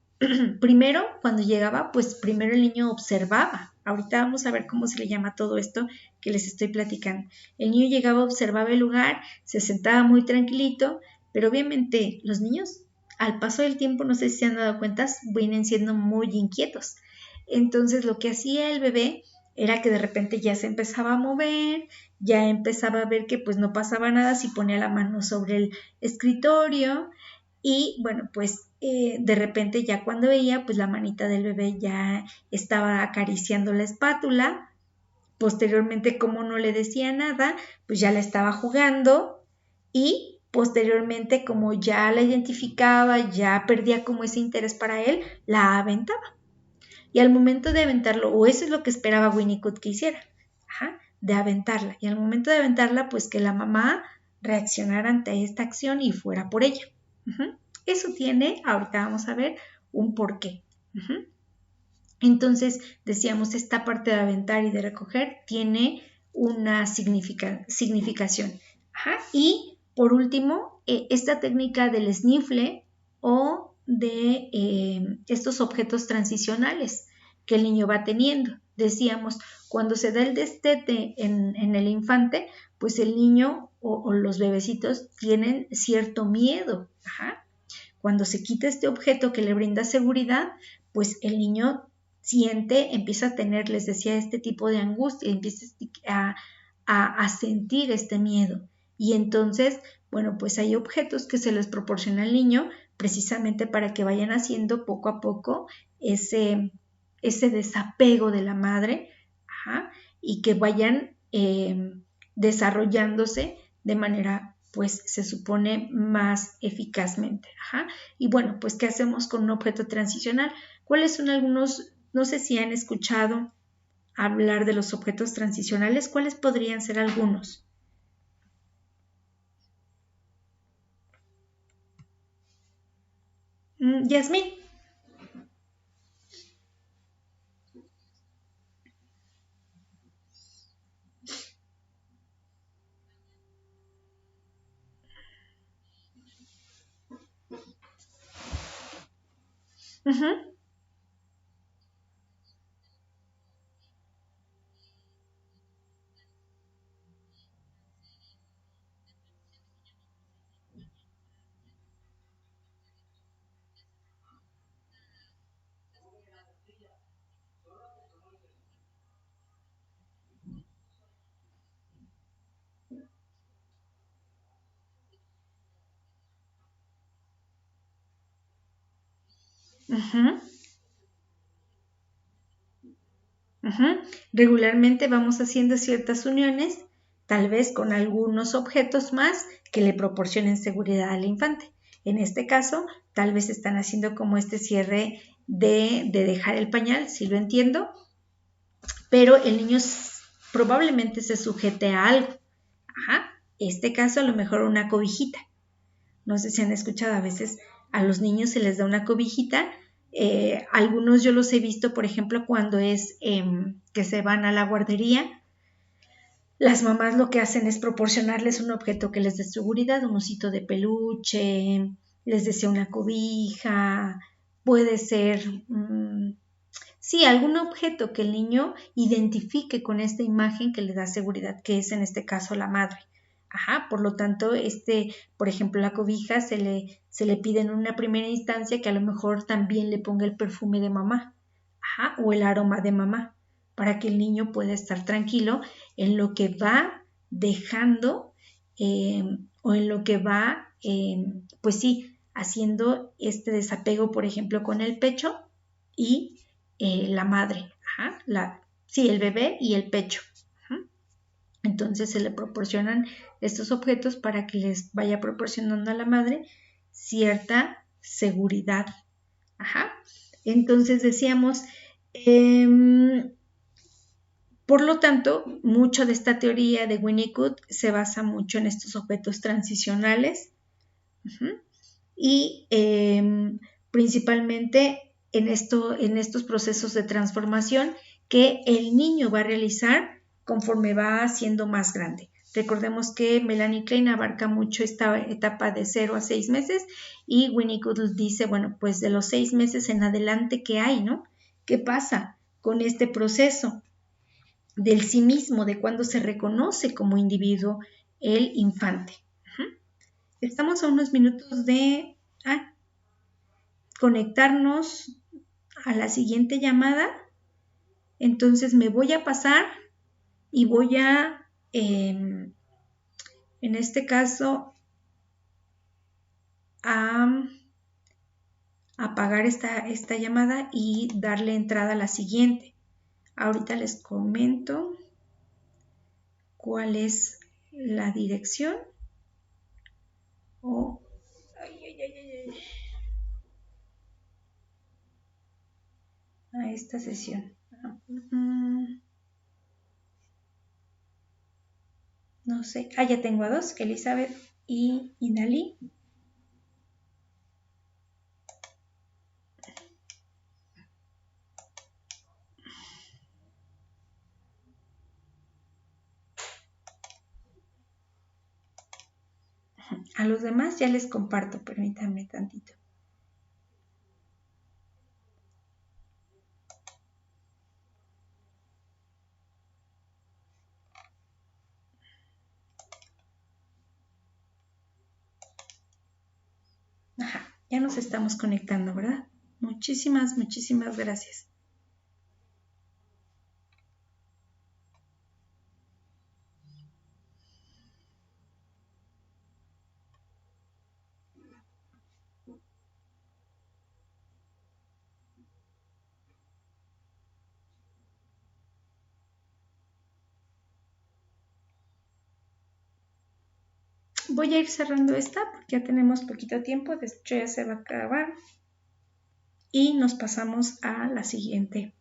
primero cuando llegaba pues primero el niño observaba. Ahorita vamos a ver cómo se le llama todo esto que les estoy platicando. El niño llegaba, observaba el lugar, se sentaba muy tranquilito, pero obviamente los niños al paso del tiempo, no sé si se han dado cuenta, vienen siendo muy inquietos. Entonces lo que hacía el bebé era que de repente ya se empezaba a mover, ya empezaba a ver que pues no pasaba nada si ponía la mano sobre el escritorio y bueno, pues de repente ya cuando veía pues la manita del bebé ya estaba acariciando la espátula. Posteriormente, como no le decía nada, pues ya la estaba jugando y posteriormente, como ya la identificaba, ya perdía como ese interés para él, la aventaba. Y al momento de aventarlo, o eso es lo que esperaba Winnicott que hiciera, de aventarla. Y al momento de aventarla, pues que la mamá reaccionara ante esta acción y fuera por ella. Eso tiene, ahorita vamos a ver, un porqué. Entonces, decíamos, esta parte de aventar y de recoger tiene una significación. Y por último, esta técnica del snifle o de estos objetos transicionales que el niño va teniendo. Decíamos, cuando se da el destete en el infante, pues el niño o los bebecitos tienen cierto miedo. Cuando se quita este objeto que le brinda seguridad, pues el niño empieza a tener, les decía, este tipo de angustia, empieza a sentir este miedo. Y entonces, bueno, pues hay objetos que se les proporciona al niño precisamente para que vayan haciendo poco a poco ese desapego de la madre y que vayan desarrollándose de manera pues se supone más eficazmente. Ajá. Y bueno, pues ¿qué hacemos con un objeto transicional? ¿Cuáles son algunos? No sé si han escuchado hablar de los objetos transicionales. ¿Cuáles podrían ser algunos? Yasmín. Uh-huh. Uh-huh. Uh-huh. Regularmente vamos haciendo ciertas uniones, tal vez con algunos objetos más que le proporcionen seguridad al infante. En este caso, tal vez están haciendo como este cierre de dejar el pañal, si lo entiendo, pero el niño probablemente se sujete a algo. Ajá. Este caso a lo mejor una cobijita. No sé si han escuchado, a veces a los niños se les da una cobijita. Algunos yo los he visto, por ejemplo, cuando es que se van a la guardería. Las mamás lo que hacen es proporcionarles un objeto que les dé seguridad, un osito de peluche, les desea una cobija, puede ser, sí, algún objeto que el niño identifique con esta imagen que le da seguridad, que es en este caso la madre. Ajá, por lo tanto, por ejemplo, la cobija se le pide en una primera instancia que a lo mejor también le ponga el perfume de mamá, ajá, o el aroma de mamá, para que el niño pueda estar tranquilo en lo que va dejando o en lo que va, pues sí, haciendo este desapego, por ejemplo, con el pecho y la madre, ajá, sí, el bebé y el pecho. Ajá. Entonces se le proporcionan estos objetos para que les vaya proporcionando a la madre cierta seguridad. Ajá. Entonces decíamos, por lo tanto, mucho de esta teoría de Winnicott se basa mucho en estos objetos transicionales. Uh-huh. Y principalmente en estos procesos de transformación que el niño va a realizar conforme va siendo más grande. Recordemos que Melanie Klein abarca mucho esta etapa de 0 a 6 meses y Winnicott dice, bueno, pues de los 6 meses en adelante, ¿qué hay, no? ¿Qué pasa con este proceso del sí mismo, de cuando se reconoce como individuo el infante? Uh-huh. Estamos a unos minutos de conectarnos a la siguiente llamada. Entonces me voy a pasar y voy a, en este caso, a apagar esta llamada y darle entrada a la siguiente. Ahorita les comento cuál es la dirección. A esta sesión. No sé. Ya tengo a dos, Elizabeth y Inali. A los demás ya les comparto, permítanme tantito. Ajá, ya nos estamos conectando, ¿verdad? Muchísimas, muchísimas gracias. Voy a ir cerrando esta porque ya tenemos poquito tiempo, de hecho ya se va a acabar. Y nos pasamos a la siguiente.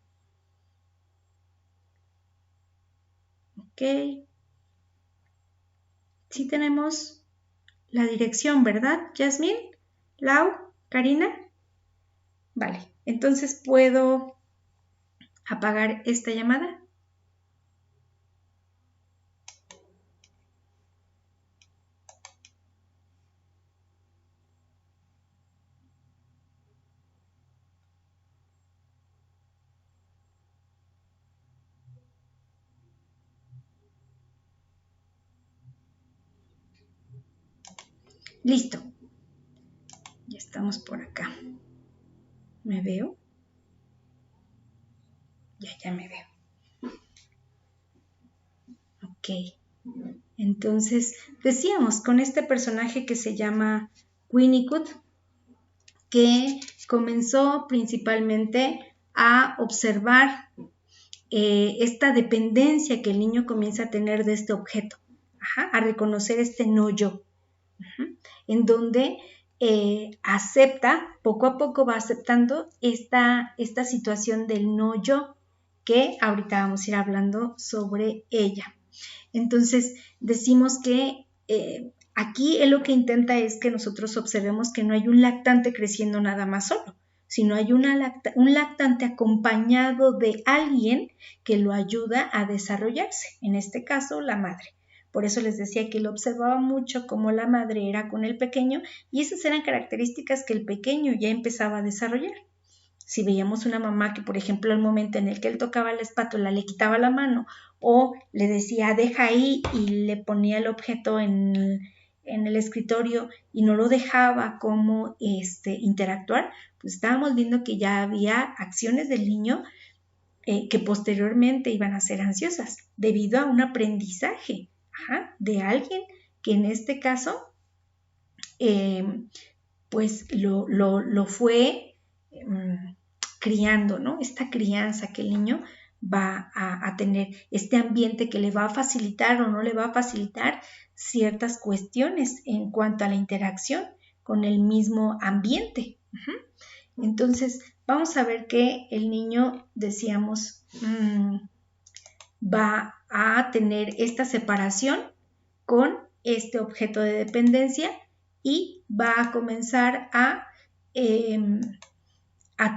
Ok. Sí tenemos la dirección, ¿verdad, Yasmín? Lau, Karina. Vale, entonces puedo apagar esta llamada. Listo. Ya estamos por acá. ¿Me veo? Ya me veo. Ok. Entonces, decíamos, con este personaje que se llama Winnicott, que comenzó principalmente a observar esta dependencia que el niño comienza a tener de este objeto, a reconocer este no yo, en donde acepta, poco a poco va aceptando esta situación del no yo, que ahorita vamos a ir hablando sobre ella. Entonces decimos que aquí él lo que intenta es que nosotros observemos que no hay un lactante creciendo nada más solo, sino hay un lactante acompañado de alguien que lo ayuda a desarrollarse, en este caso la madre. Por eso les decía que lo observaba mucho como la madre era con el pequeño y esas eran características que el pequeño ya empezaba a desarrollar. Si veíamos una mamá que, por ejemplo, al momento en el que él tocaba la espátula le quitaba la mano o le decía deja ahí y le ponía el objeto en el escritorio y no lo dejaba como interactuar, pues estábamos viendo que ya había acciones del niño que posteriormente iban a ser ansiosas debido a un aprendizaje de alguien que en este caso pues lo fue criando, ¿no? Esta crianza que el niño va a tener, este ambiente que le va a facilitar o no le va a facilitar ciertas cuestiones en cuanto a la interacción con el mismo ambiente. Entonces, vamos a ver que el niño, decíamos, va a tener esta separación con este objeto de dependencia y va a comenzar a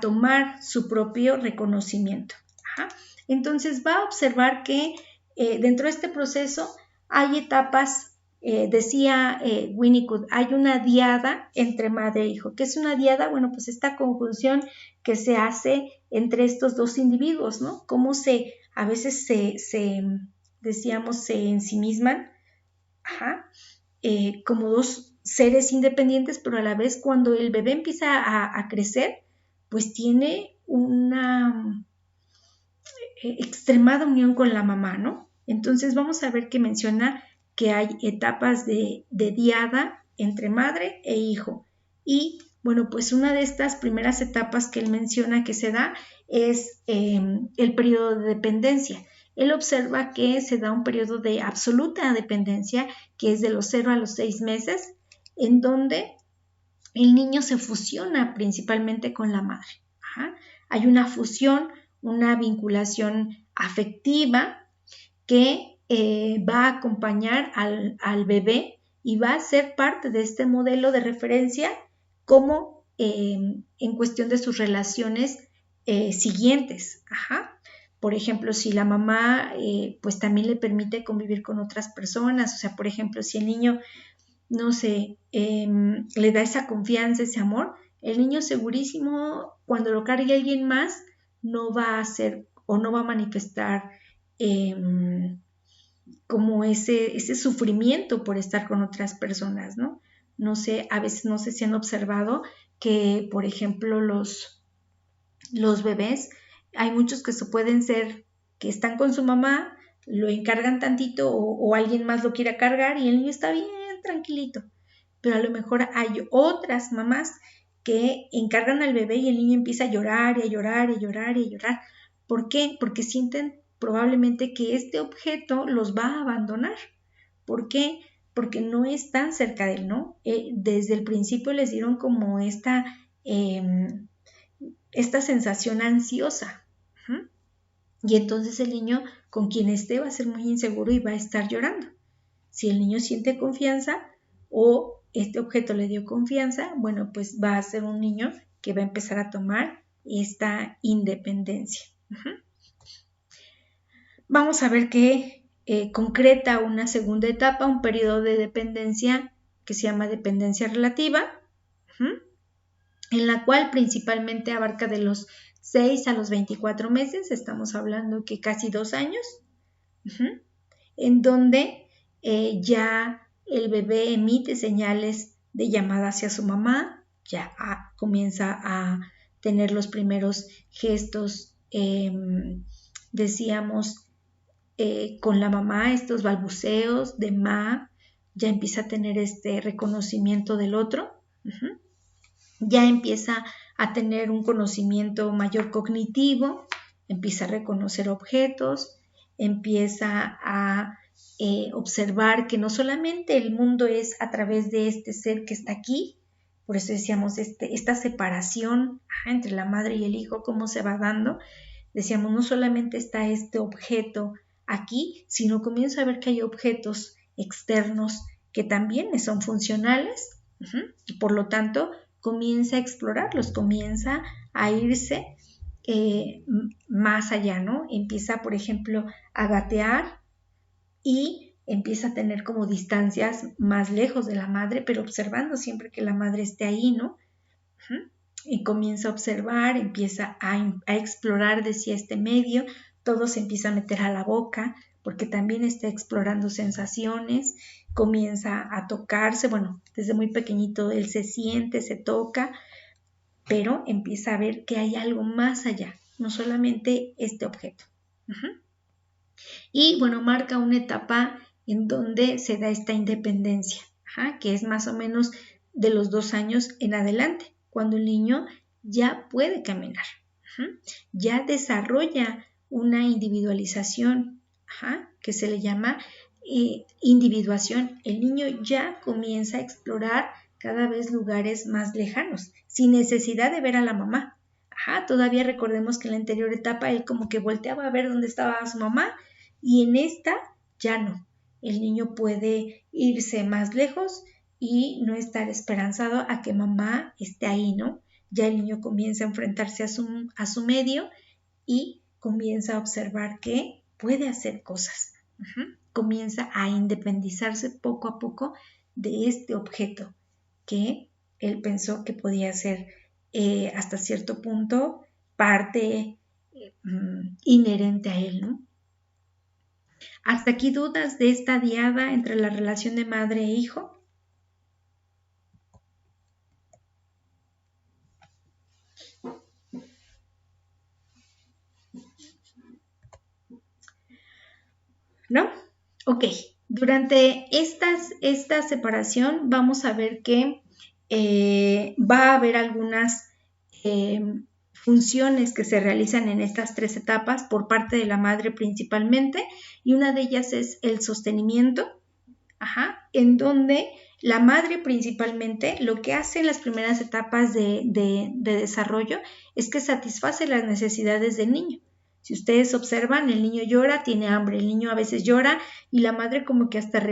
tomar su propio reconocimiento. Entonces va a observar que dentro de este proceso hay etapas, decía Winnicott, hay una diada entre madre e hijo. ¿Qué es una diada? Bueno, pues esta conjunción que se hace entre estos dos individuos, ¿no? Cómo a veces decíamos, se ensimisman, como dos seres independientes, pero a la vez cuando el bebé empieza a crecer, pues tiene una extremada unión con la mamá, ¿no? Entonces vamos a ver que menciona que hay etapas de diada entre madre e hijo. Y bueno, pues una de estas primeras etapas que él menciona que se da es el periodo de dependencia. Él observa que se da un periodo de absoluta dependencia, que es de los 0 a los 6 meses, en donde el niño se fusiona principalmente con la madre. Hay una fusión, una vinculación afectiva que va a acompañar al bebé y va a ser parte de este modelo de referencia como en cuestión de sus relaciones siguientes. Por ejemplo, si la mamá pues también le permite convivir con otras personas, o sea, por ejemplo, si el niño, no sé, le da esa confianza, ese amor, el niño segurísimo, cuando lo cargue alguien más, no va a hacer o no va a manifestar como ese sufrimiento por estar con otras personas, ¿no? No sé, a veces no sé si han observado que, por ejemplo, los bebés, hay muchos que se pueden ser, que están con su mamá, lo encargan tantito o alguien más lo quiera cargar y el niño está bien tranquilito. Pero a lo mejor hay otras mamás que encargan al bebé y el niño empieza a llorar y a llorar y a llorar y a llorar. ¿Por qué? Porque sienten probablemente que este objeto los va a abandonar. ¿Por qué? porque no están cerca de él, ¿no? Desde el principio les dieron como esta sensación ansiosa. Y entonces el niño con quien esté va a ser muy inseguro y va a estar llorando. Si el niño siente confianza o este objeto le dio confianza, bueno, pues va a ser un niño que va a empezar a tomar esta independencia. Vamos a ver que concreta una segunda etapa, un periodo de dependencia que se llama dependencia relativa, en la cual principalmente abarca de los 6 a los 24 meses, estamos hablando que casi 2 años, en donde ya el bebé emite señales de llamada hacia su mamá, ya comienza a tener los primeros gestos, decíamos, con la mamá, estos balbuceos de ma, ya empieza a tener este reconocimiento del otro, ya empieza a tener un conocimiento mayor cognitivo, empieza a reconocer objetos, empieza a observar que no solamente el mundo es a través de este ser que está aquí, por eso decíamos esta separación entre la madre y el hijo, cómo se va dando, decíamos no solamente está este objeto aquí, sino comienzo a ver que hay objetos externos que también son funcionales y por lo tanto comienza a explorarlos, comienza a irse más allá, ¿no? Empieza, por ejemplo, a gatear y empieza a tener como distancias más lejos de la madre, pero observando siempre que la madre esté ahí, ¿no? Y comienza a observar, empieza a explorar, decía, este medio, todo se empieza a meter a la boca, porque también está explorando sensaciones, comienza a tocarse, bueno, desde muy pequeñito él se siente, se toca, pero empieza a ver que hay algo más allá, no solamente este objeto. Y bueno, marca una etapa en donde se da esta independencia, que es más o menos de los 2 años en adelante, cuando el niño ya puede caminar, ya desarrolla una individualización, que se le llama individuación. El niño ya comienza a explorar cada vez lugares más lejanos, sin necesidad de ver a la mamá. Todavía recordemos que en la anterior etapa él como que volteaba a ver dónde estaba su mamá y en esta ya no. El niño puede irse más lejos y no estar esperanzado a que mamá esté ahí, ¿no? Ya el niño comienza a enfrentarse a su medio y comienza a observar que puede hacer cosas. Comienza a independizarse poco a poco de este objeto que él pensó que podía ser hasta cierto punto parte inherente a él, ¿no? ¿Hasta aquí dudas de esta diada entre la relación de madre e hijo? ¿No? Ok, durante esta separación vamos a ver que va a haber algunas funciones que se realizan en estas 3 etapas por parte de la madre principalmente, y una de ellas es el sostenimiento, en donde la madre principalmente lo que hace en las primeras etapas de desarrollo es que satisface las necesidades del niño. Si ustedes observan, el niño llora, tiene hambre, el niño a veces llora y la madre como que hasta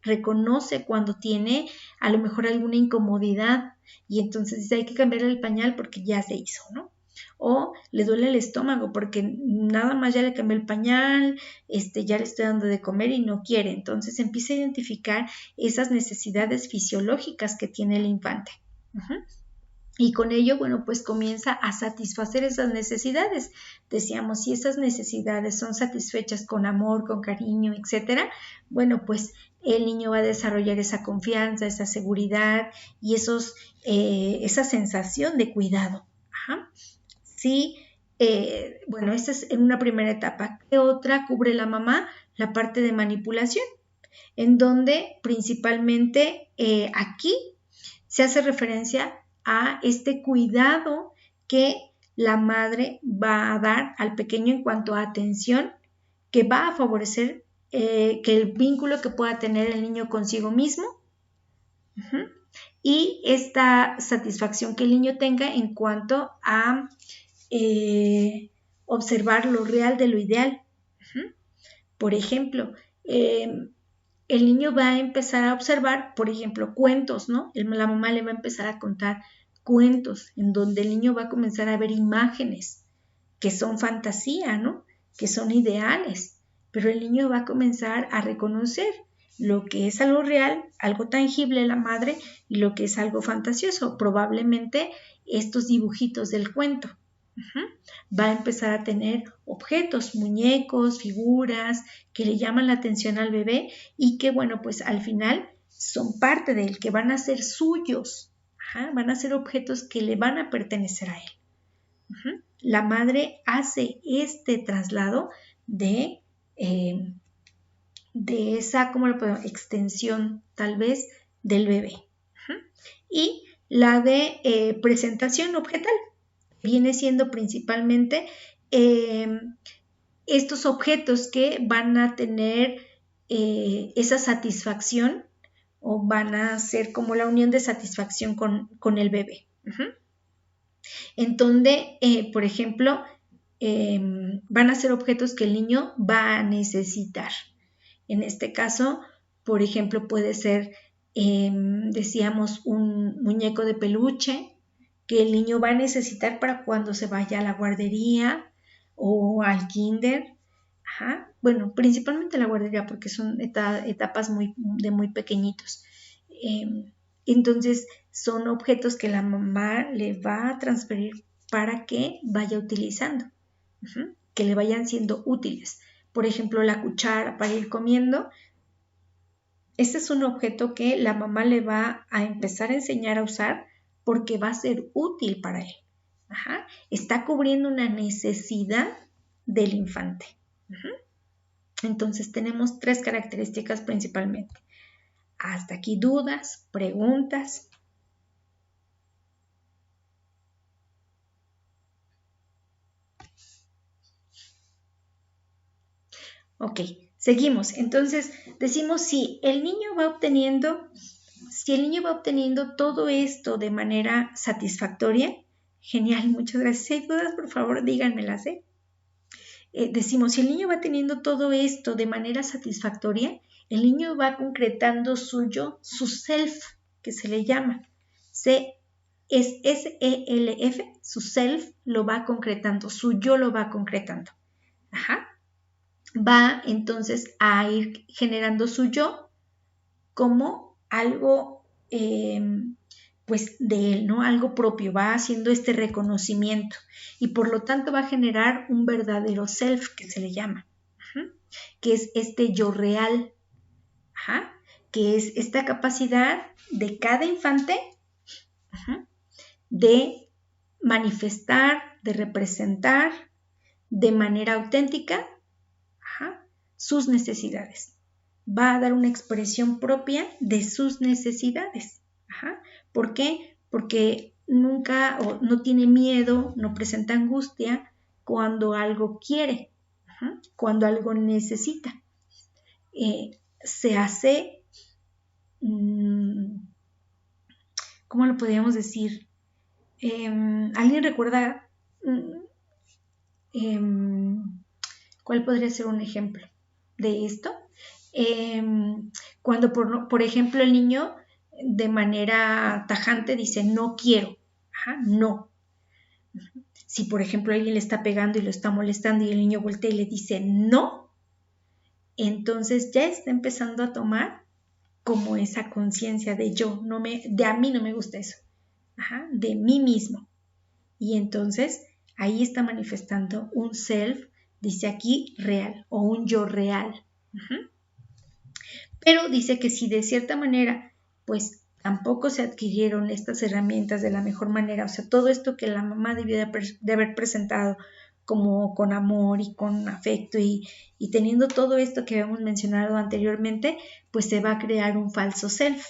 reconoce cuando tiene a lo mejor alguna incomodidad y entonces dice hay que cambiarle el pañal porque ya se hizo, ¿no? O le duele el estómago porque nada más ya le cambié el pañal, ya le estoy dando de comer y no quiere. Entonces empieza a identificar esas necesidades fisiológicas que tiene el infante. Y con ello, bueno, pues comienza a satisfacer esas necesidades. Decíamos, si esas necesidades son satisfechas con amor, con cariño, etcétera, bueno, pues el niño va a desarrollar esa confianza, esa seguridad y esa sensación de cuidado. Sí, bueno, esta es en una primera etapa. ¿Qué otra cubre la mamá? La parte de manipulación, en donde principalmente aquí se hace referencia a este cuidado que la madre va a dar al pequeño en cuanto a atención, que va a favorecer que el vínculo que pueda tener el niño consigo mismo, y esta satisfacción que el niño tenga en cuanto a observar lo real de lo ideal. Por ejemplo, el niño va a empezar a observar, por ejemplo, cuentos, ¿no? La mamá le va a empezar a contar cuentos en donde el niño va a comenzar a ver imágenes que son fantasía, ¿no? Que son ideales, pero el niño va a comenzar a reconocer lo que es algo real, algo tangible, la madre, y lo que es algo fantasioso, probablemente estos dibujitos del cuento. Va a empezar a tener objetos, muñecos, figuras que le llaman la atención al bebé y que, bueno, pues al final son parte de él, que van a ser suyos, van a ser objetos que le van a pertenecer a él. La madre hace este traslado de esa, ¿cómo lo podemos? Extensión tal vez del bebé. Y la de presentación objetal viene siendo principalmente estos objetos que van a tener esa satisfacción o van a ser como la unión de satisfacción con el bebé. En donde, por ejemplo, van a ser objetos que el niño va a necesitar. En este caso, por ejemplo, puede ser, decíamos, un muñeco de peluche que el niño va a necesitar para cuando se vaya a la guardería o al kinder. Bueno, principalmente la guardería porque son etapas de muy pequeñitos. Entonces, son objetos que la mamá le va a transferir para que vaya utilizando, que le vayan siendo útiles. Por ejemplo, la cuchara para ir comiendo. Este es un objeto que la mamá le va a empezar a enseñar a usar porque va a ser útil para él. Está cubriendo una necesidad del infante. Entonces tenemos 3 características principalmente. Hasta aquí dudas, preguntas. Ok, seguimos. Entonces decimos si el niño va obteniendo todo esto de manera satisfactoria, genial, muchas gracias. Si hay dudas, por favor, díganmelas. Decimos, si el niño va teniendo todo esto de manera satisfactoria, el niño va concretando su yo, su self, que se le llama. Es S-E-L-F, su self lo va concretando, su yo lo va concretando. Va entonces a ir generando su yo como algo pues de él, ¿no? Algo propio, va haciendo este reconocimiento y por lo tanto va a generar un verdadero self que se le llama, que es este yo real, que es esta capacidad de cada infante de manifestar, de representar de manera auténtica sus necesidades. Va a dar una expresión propia de sus necesidades. ¿Por qué? Porque nunca o no tiene miedo, no presenta angustia cuando algo quiere, cuando algo necesita. Se hace, ¿cómo lo podríamos decir? ¿Alguien recuerda cuál podría ser un ejemplo de esto? Cuando, por ejemplo, el niño de manera tajante dice no quiero, no. Si, por ejemplo, alguien le está pegando y lo está molestando y el niño voltea y le dice no, entonces ya está empezando a tomar como esa conciencia de yo, de a mí no me gusta eso, de mí mismo. Y entonces ahí está manifestando un self, dice aquí real, o un yo real. Pero dice que si de cierta manera, pues tampoco se adquirieron estas herramientas de la mejor manera, o sea, todo esto que la mamá debió de haber presentado como con amor y con afecto y teniendo todo esto que habíamos mencionado anteriormente, pues se va a crear un falso self.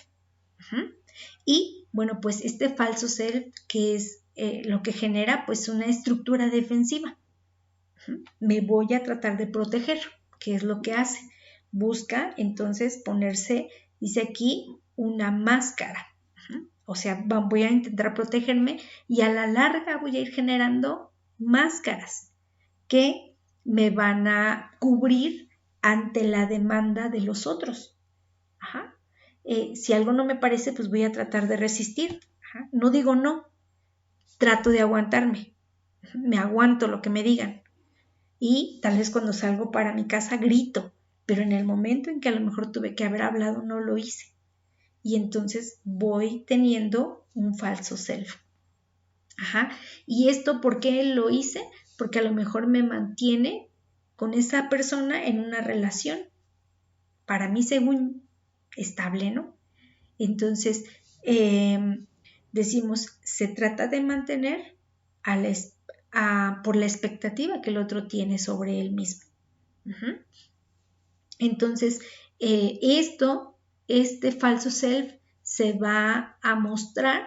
Y bueno, pues este falso self que es lo que genera pues una estructura defensiva. Me voy a tratar de proteger, que es lo que hace. busca entonces ponerse, dice aquí, una máscara. O sea, voy a intentar protegerme y a la larga voy a ir generando máscaras que me van a cubrir ante la demanda de los otros. Ajá. Si algo no me parece, pues voy a tratar de resistir. Ajá. No digo no, trato de aguantarme. Me aguanto lo que me digan. Y tal vez cuando salgo para mi casa grito, pero en el momento en que a lo mejor tuve que haber hablado no lo hice. Y entonces voy teniendo un falso self. Ajá. ¿Y esto por qué lo hice? Porque a lo mejor me mantiene con esa persona en una relación, para mí según estable, ¿no? Entonces, decimos, se trata de mantener por la expectativa que el otro tiene sobre él mismo. Entonces, este falso self se va a mostrar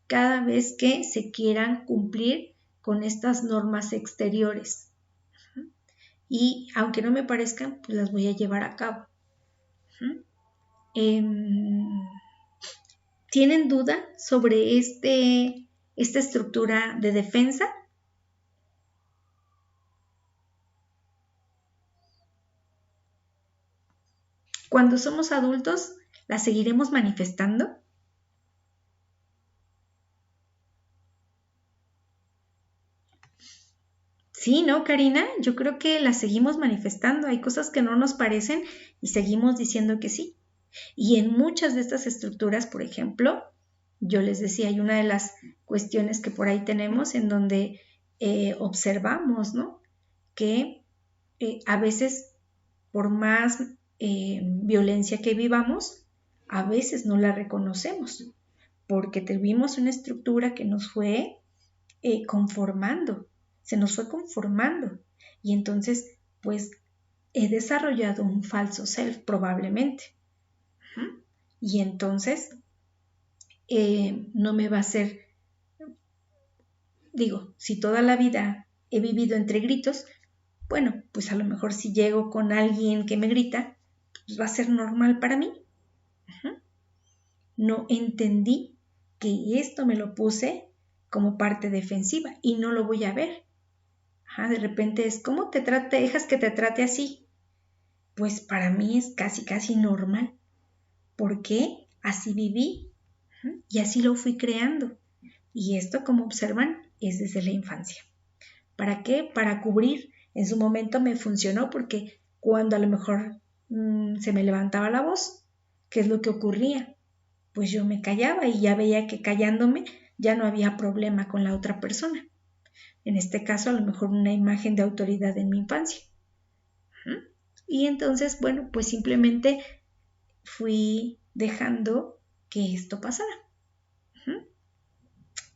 cada vez que se quieran cumplir con estas normas exteriores. Y aunque no me parezcan, pues las voy a llevar a cabo. ¿Tienen duda sobre esta estructura de defensa? Cuando somos adultos, ¿la seguiremos manifestando? Sí, ¿no, Karina? Yo creo que la seguimos manifestando. Hay cosas que no nos parecen y seguimos diciendo que sí. Y en muchas de estas estructuras, por ejemplo, yo les decía, hay una de las cuestiones que por ahí tenemos en donde observamos, ¿no? Que a veces, por más violencia que vivamos, a veces no la reconocemos, porque tuvimos una estructura que nos fue conformando, se nos fue conformando. Y entonces, pues, he desarrollado un falso self probablemente. Y entonces, no me va a ser, digo, si toda la vida he vivido entre gritos, bueno, pues a lo mejor si llego con alguien que me grita, pues va a ser normal para mí. No entendí que esto me lo puse como parte defensiva y no lo voy a ver. De repente es, ¿cómo dejas que te trate así? Pues para mí es casi normal. ¿Por qué? Así viví y así lo fui creando. Y esto, como observan, es desde la infancia. ¿Para qué? Para cubrir. En su momento me funcionó porque cuando a lo mejor se me levantaba la voz, ¿qué es lo que ocurría? Pues yo me callaba y ya veía que callándome ya no había problema con la otra persona. En este caso, a lo mejor una imagen de autoridad en mi infancia. Y entonces, bueno, pues simplemente fui dejando que esto pasara.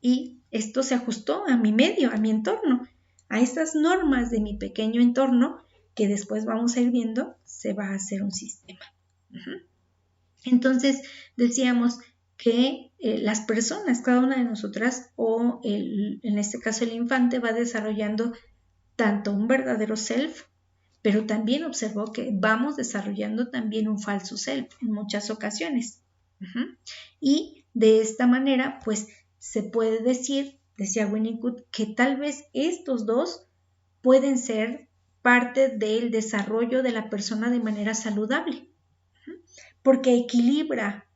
Y esto se ajustó a mi medio, a mi entorno, a estas normas de mi pequeño entorno que después vamos a ir viendo, se va a hacer un sistema. Entonces, decíamos que las personas, cada una de nosotras, o en este caso el infante, va desarrollando tanto un verdadero self, pero también observó que vamos desarrollando también un falso self en muchas ocasiones. Y de esta manera, pues se puede decir, decía Winnicott, que tal vez estos dos pueden ser parte del desarrollo de la persona de manera saludable, porque equilibra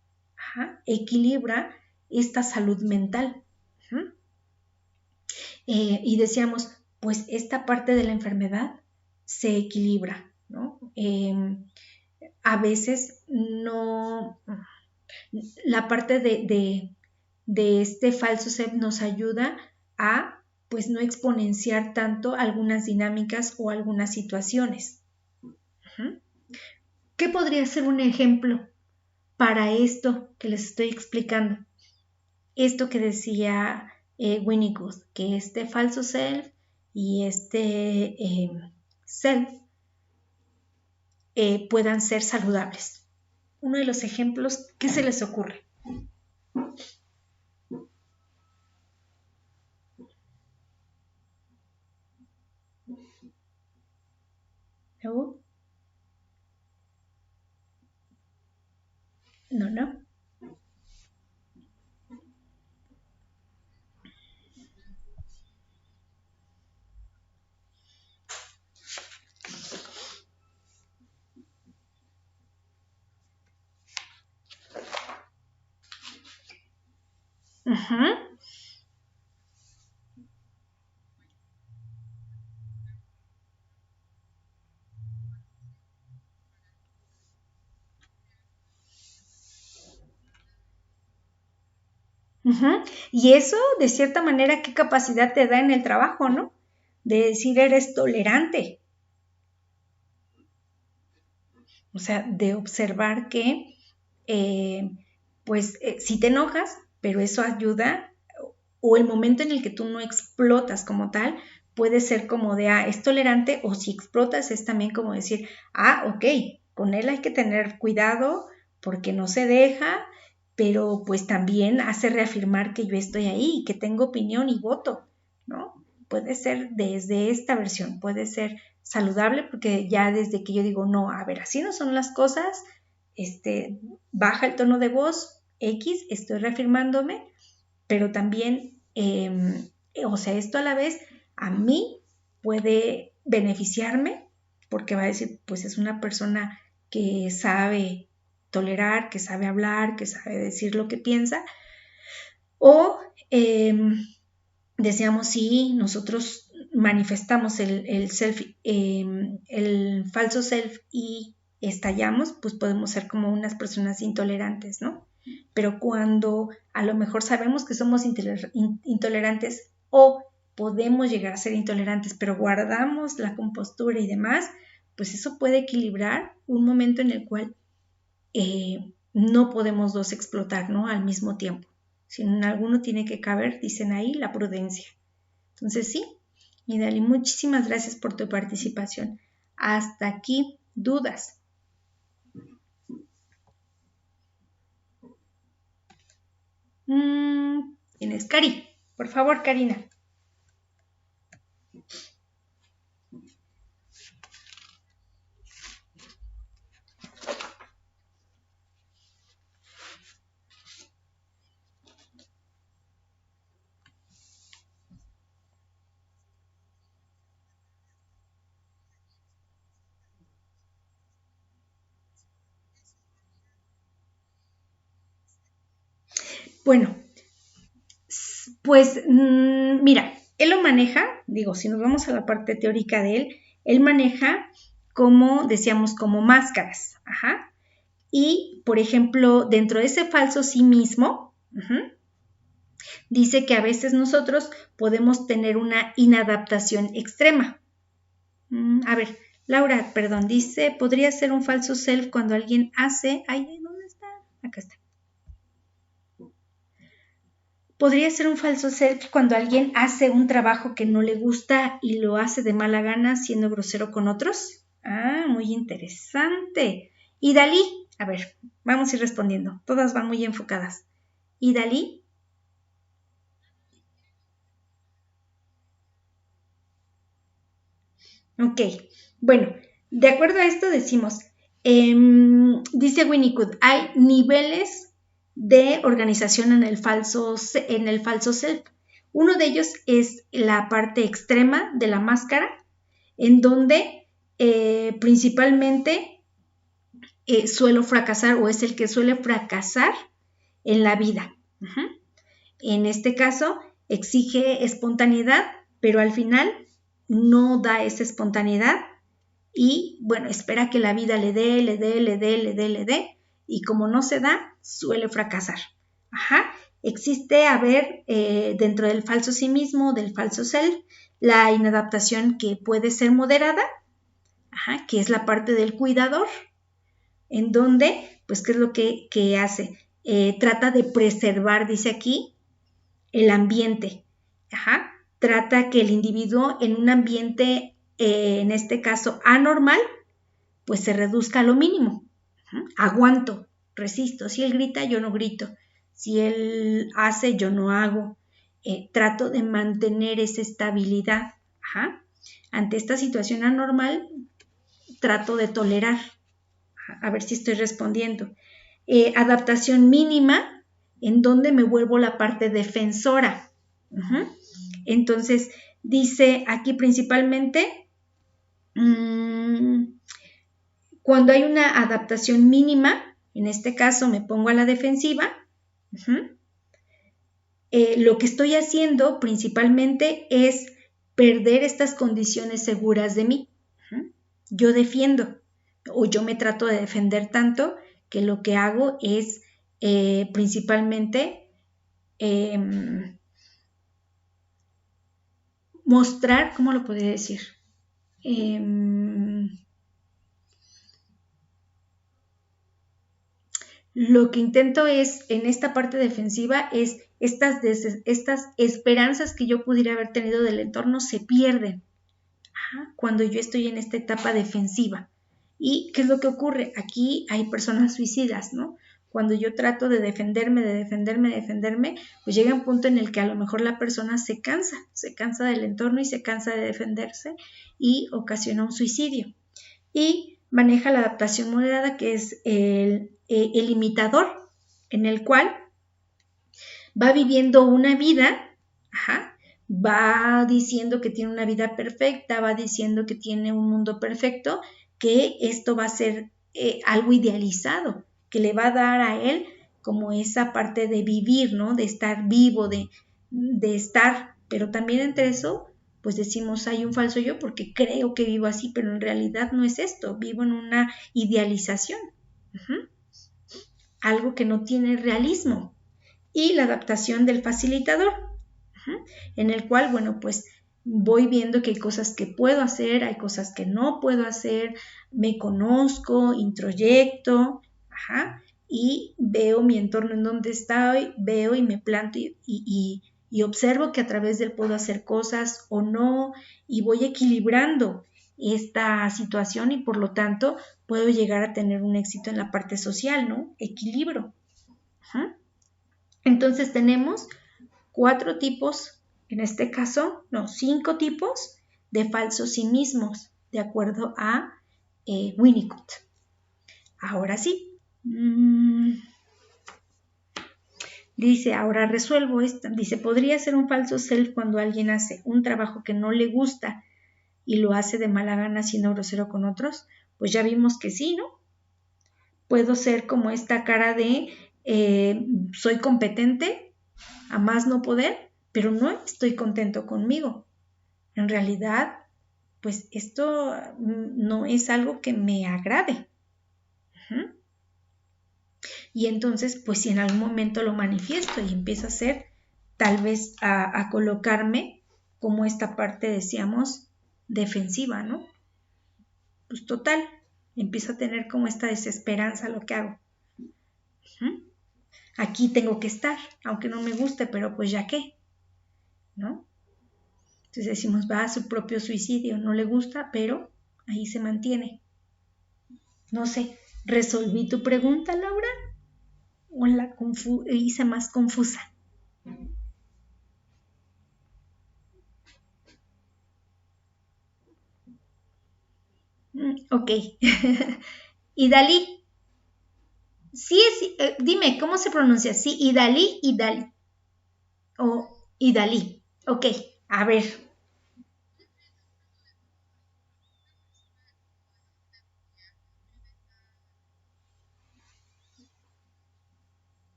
esta salud mental. Y decíamos, pues esta parte de la enfermedad se equilibra, ¿no? A veces no, la parte de este falso self nos ayuda a pues no exponenciar tanto algunas dinámicas o algunas situaciones. ¿Qué podría ser un ejemplo para esto que les estoy explicando? Esto que decía Winnicott, que este falso self y este self puedan ser saludables. Uno de los ejemplos, ¿qué se les ocurre? ¿No? No. Ajá. Ujú. Y eso, de cierta manera, ¿qué capacidad te da en el trabajo, no? De decir, eres tolerante. O sea, de observar que, si te enojas, pero eso ayuda, o el momento en el que tú no explotas como tal, puede ser como de, es tolerante, o si explotas es también como decir, ok, con él hay que tener cuidado porque no se deja, pero pues también hace reafirmar que yo estoy ahí, que tengo opinión y voto, ¿no? Puede ser desde esta versión, puede ser saludable porque ya desde que yo digo, no, a ver, así no son las cosas, baja el tono de voz, X, estoy reafirmándome, pero también, esto a la vez a mí puede beneficiarme porque va a decir, pues es una persona que sabe tolerar, que sabe hablar, que sabe decir lo que piensa, o decíamos, si nosotros manifestamos el self, el falso self y estallamos, pues podemos ser como unas personas intolerantes, ¿no? Pero cuando a lo mejor sabemos que somos intolerantes o podemos llegar a ser intolerantes, pero guardamos la compostura y demás, pues eso puede equilibrar un momento en el cual no podemos dos explotar, ¿no? Al mismo tiempo. Si en alguno tiene que caber, dicen ahí, la prudencia. Entonces sí, Idali, muchísimas gracias por tu participación. Hasta aquí, dudas. ¿Tienes Cari? Por favor, Karina. Bueno, pues mira, él lo maneja, digo, si nos vamos a la parte teórica de él maneja como, decíamos, como máscaras, ajá. Y, por ejemplo, dentro de ese falso sí mismo, dice que a veces nosotros podemos tener una inadaptación extrema. A ver, Laura, perdón, dice, podría ser un falso self cuando alguien hace... Ay, ¿dónde está? Acá está. Podría ser un falso self cuando alguien hace un trabajo que no le gusta y lo hace de mala gana siendo grosero con otros. Muy interesante. ¿Y Dalí? A ver, vamos a ir respondiendo. Todas van muy enfocadas. ¿Y Dalí? Ok, bueno, de acuerdo a esto decimos, dice Winnicott, hay niveles de organización en el falso self. Uno de ellos es la parte extrema de la máscara, en donde principalmente suelo fracasar o es el que suele fracasar en la vida. En este caso, exige espontaneidad, pero al final no da esa espontaneidad y, bueno, espera que la vida le dé, y como no se da, suele fracasar. Existe, dentro del falso sí mismo, del falso self, la inadaptación que puede ser moderada, que es la parte del cuidador, en donde, pues, ¿qué es lo que hace? Trata de preservar, dice aquí, el ambiente. Trata que el individuo en un ambiente, en este caso anormal, pues se reduzca a lo mínimo. Aguanto, resisto. Si él grita, yo no grito. Si él hace, yo no hago. Trato de mantener esa estabilidad. Ante esta situación anormal, trato de tolerar. A ver si estoy respondiendo. adaptación mínima, en donde me vuelvo la parte defensora. Entonces, dice aquí principalmente, cuando hay una adaptación mínima, en este caso me pongo a la defensiva, lo que estoy haciendo principalmente es perder estas condiciones seguras de mí. Yo defiendo, o yo me trato de defender tanto que lo que hago es principalmente mostrar, ¿cómo lo podría decir? Lo que intento es, en esta parte defensiva, es estas esperanzas que yo pudiera haber tenido del entorno se pierden cuando yo estoy en esta etapa defensiva. ¿Y qué es lo que ocurre? Aquí hay personas suicidas, ¿no? Cuando yo trato de defenderme, pues llega un punto en el que a lo mejor la persona se cansa del entorno y se cansa de defenderse y ocasiona un suicidio. Y maneja la adaptación moderada, que es el imitador, en el cual va viviendo una vida, va diciendo que tiene una vida perfecta, va diciendo que tiene un mundo perfecto, que esto va a ser algo idealizado, que le va a dar a él como esa parte de vivir, ¿no? De estar vivo, de estar, pero también entre eso, pues decimos, hay un falso yo porque creo que vivo así, pero en realidad no es esto, vivo en una idealización, algo que no tiene realismo. Y la adaptación del facilitador, en el cual, bueno, pues voy viendo que hay cosas que puedo hacer, hay cosas que no puedo hacer, me conozco, introyecto, y veo mi entorno en donde estoy, veo y me planto y observo que a través del puedo hacer cosas o no, y voy equilibrando esta situación y por lo tanto puedo llegar a tener un éxito en la parte social, ¿no? Equilibro. Entonces tenemos 4 tipos, en este caso, 5 tipos de falsos sí mismos, de acuerdo a Winnicott. Ahora sí. Dice, ahora resuelvo esta. Dice, ¿podría ser un falso self cuando alguien hace un trabajo que no le gusta y lo hace de mala gana siendo grosero con otros? Pues ya vimos que sí, ¿no? Puedo ser como esta cara de soy competente, a más no poder, pero no estoy contento conmigo. En realidad, pues esto no es algo que me agrade. Y entonces, pues si en algún momento lo manifiesto y empiezo a hacer, tal vez a colocarme como esta parte, decíamos, defensiva, ¿no? Pues total, empiezo a tener como esta desesperanza lo que hago. Aquí tengo que estar, aunque no me guste, pero pues ya qué, ¿no? Entonces decimos, va a su propio suicidio, no le gusta, pero ahí se mantiene. No sé, ¿resolví tu pregunta, Laura? ¿O la hice más confusa? Ok. ¿Y Dalí? Sí, dime, ¿cómo se pronuncia? Sí, Idalí, Idalí. O Idalí. Ok, a ver.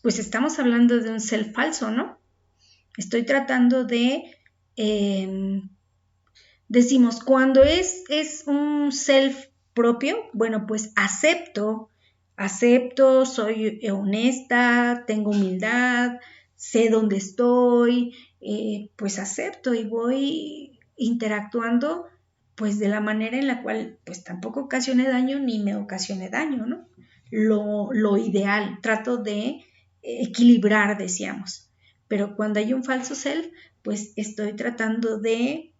Pues estamos hablando de un self falso, ¿no? Estoy tratando de... decimos, cuando es un self propio, bueno, pues acepto, soy honesta, tengo humildad, sé dónde estoy, pues acepto y voy interactuando pues de la manera en la cual pues tampoco ocasione daño ni me ocasione daño, ¿no? Lo ideal, trato de equilibrar, decíamos. Pero cuando hay un falso self, pues estoy tratando de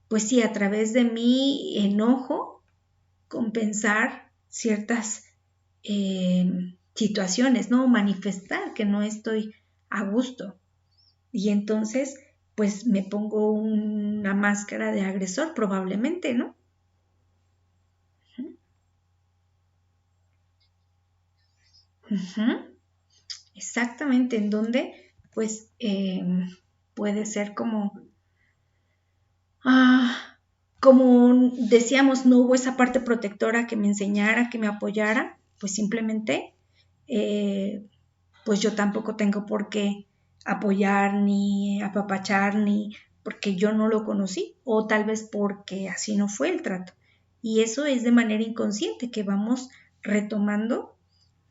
pues sí, a través de mi enojo, compensar ciertas situaciones, ¿no? Manifestar que no estoy a gusto. Y entonces, pues me pongo una máscara de agresor probablemente, ¿no? Exactamente, en donde pues puede ser como decíamos, no hubo esa parte protectora que me enseñara, que me apoyara, pues simplemente pues yo tampoco tengo por qué apoyar ni apapachar ni porque yo no lo conocí o tal vez porque así no fue el trato. Y eso es de manera inconsciente que vamos retomando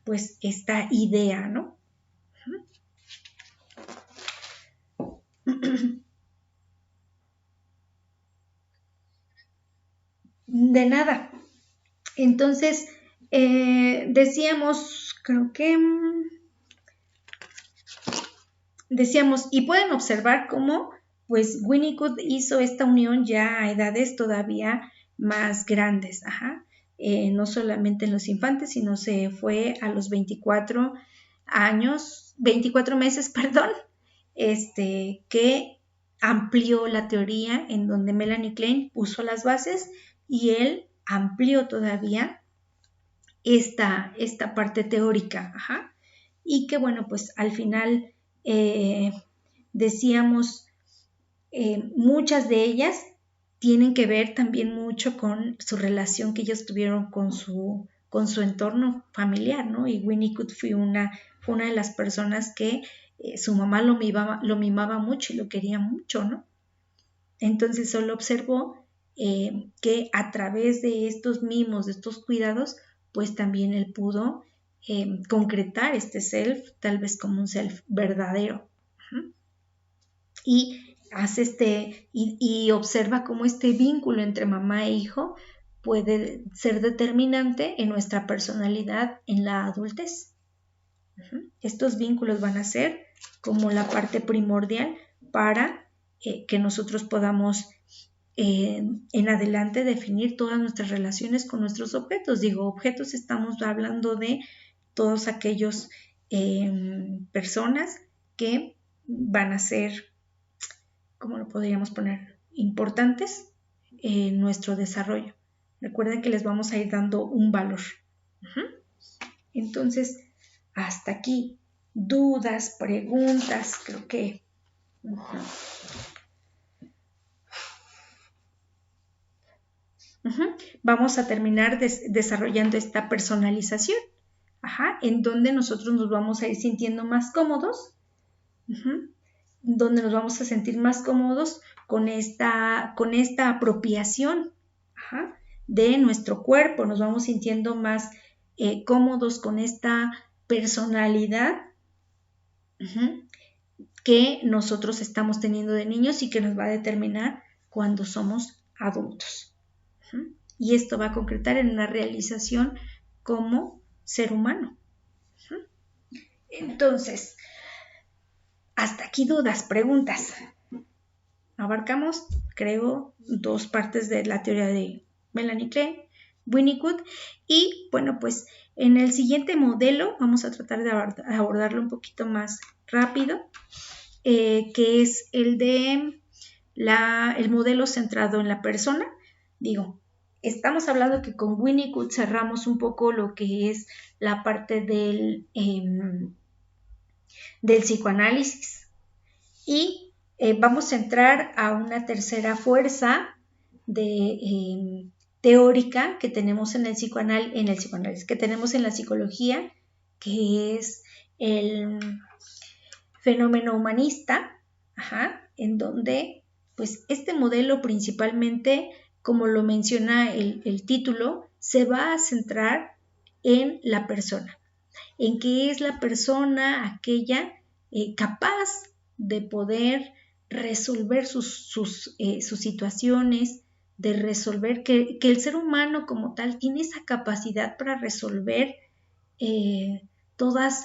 pues esta idea, ¿no? De nada. Entonces, decíamos, y pueden observar cómo pues Winnicott hizo esta unión ya a edades todavía más grandes, no solamente en los infantes, sino se fue a los 24 meses, perdón, que amplió la teoría en donde Melanie Klein puso las bases y él amplió todavía esta parte teórica, y que bueno, pues al final decíamos, muchas de ellas tienen que ver también mucho con su relación que ellos tuvieron con su entorno familiar, ¿no? Y Winnicott fue una de las personas que su mamá lo mimaba mucho y lo quería mucho, ¿no? Entonces solo observó que a través de estos mimos, de estos cuidados, pues también él pudo concretar este self, tal vez como un self verdadero. Y hace y observa cómo este vínculo entre mamá e hijo puede ser determinante en nuestra personalidad en la adultez. Estos vínculos van a ser como la parte primordial para que nosotros podamos en adelante definir todas nuestras relaciones con nuestros objetos. Digo, objetos, estamos hablando de todos aquellos personas que van a ser, ¿cómo lo podríamos poner?, importantes en nuestro desarrollo. Recuerden que les vamos a ir dando un valor. Entonces, hasta aquí, dudas, preguntas, creo que... Vamos a terminar desarrollando esta personalización, en donde nosotros nos vamos a ir sintiendo más cómodos, donde nos vamos a sentir más cómodos con esta apropiación de nuestro cuerpo, nos vamos sintiendo más cómodos con esta personalidad que nosotros estamos teniendo de niños y que nos va a determinar cuando somos adultos. Y esto va a concretar en una realización como ser humano. Entonces, hasta aquí dudas, preguntas. Abarcamos, creo, 2 partes de la teoría de Melanie Klein, Winnicott, y bueno, pues en el siguiente modelo vamos a tratar de abordarlo un poquito más rápido, que es el de el modelo centrado en la persona. Digo, estamos hablando que con Winnicott cerramos un poco lo que es la parte del psicoanálisis y vamos a entrar a una tercera fuerza teórica que tenemos en el psicoanálisis, que tenemos en la psicología, que es el fenómeno humanista, en donde pues este modelo principalmente, como lo menciona el título, se va a centrar en la persona, en que es la persona aquella capaz de poder resolver sus situaciones, de resolver que el ser humano como tal tiene esa capacidad para resolver todas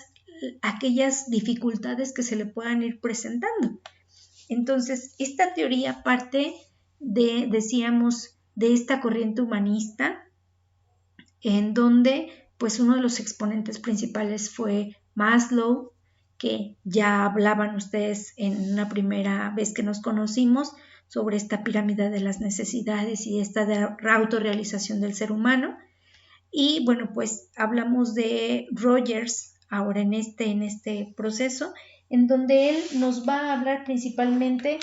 aquellas dificultades que se le puedan ir presentando. Entonces, esta teoría parte decíamos, de esta corriente humanista, en donde pues uno de los exponentes principales fue Maslow, que ya hablaban ustedes en una primera vez que nos conocimos sobre esta pirámide de las necesidades y esta de autorrealización del ser humano. Y bueno, pues hablamos de Rogers ahora en este proceso, en donde él nos va a hablar principalmente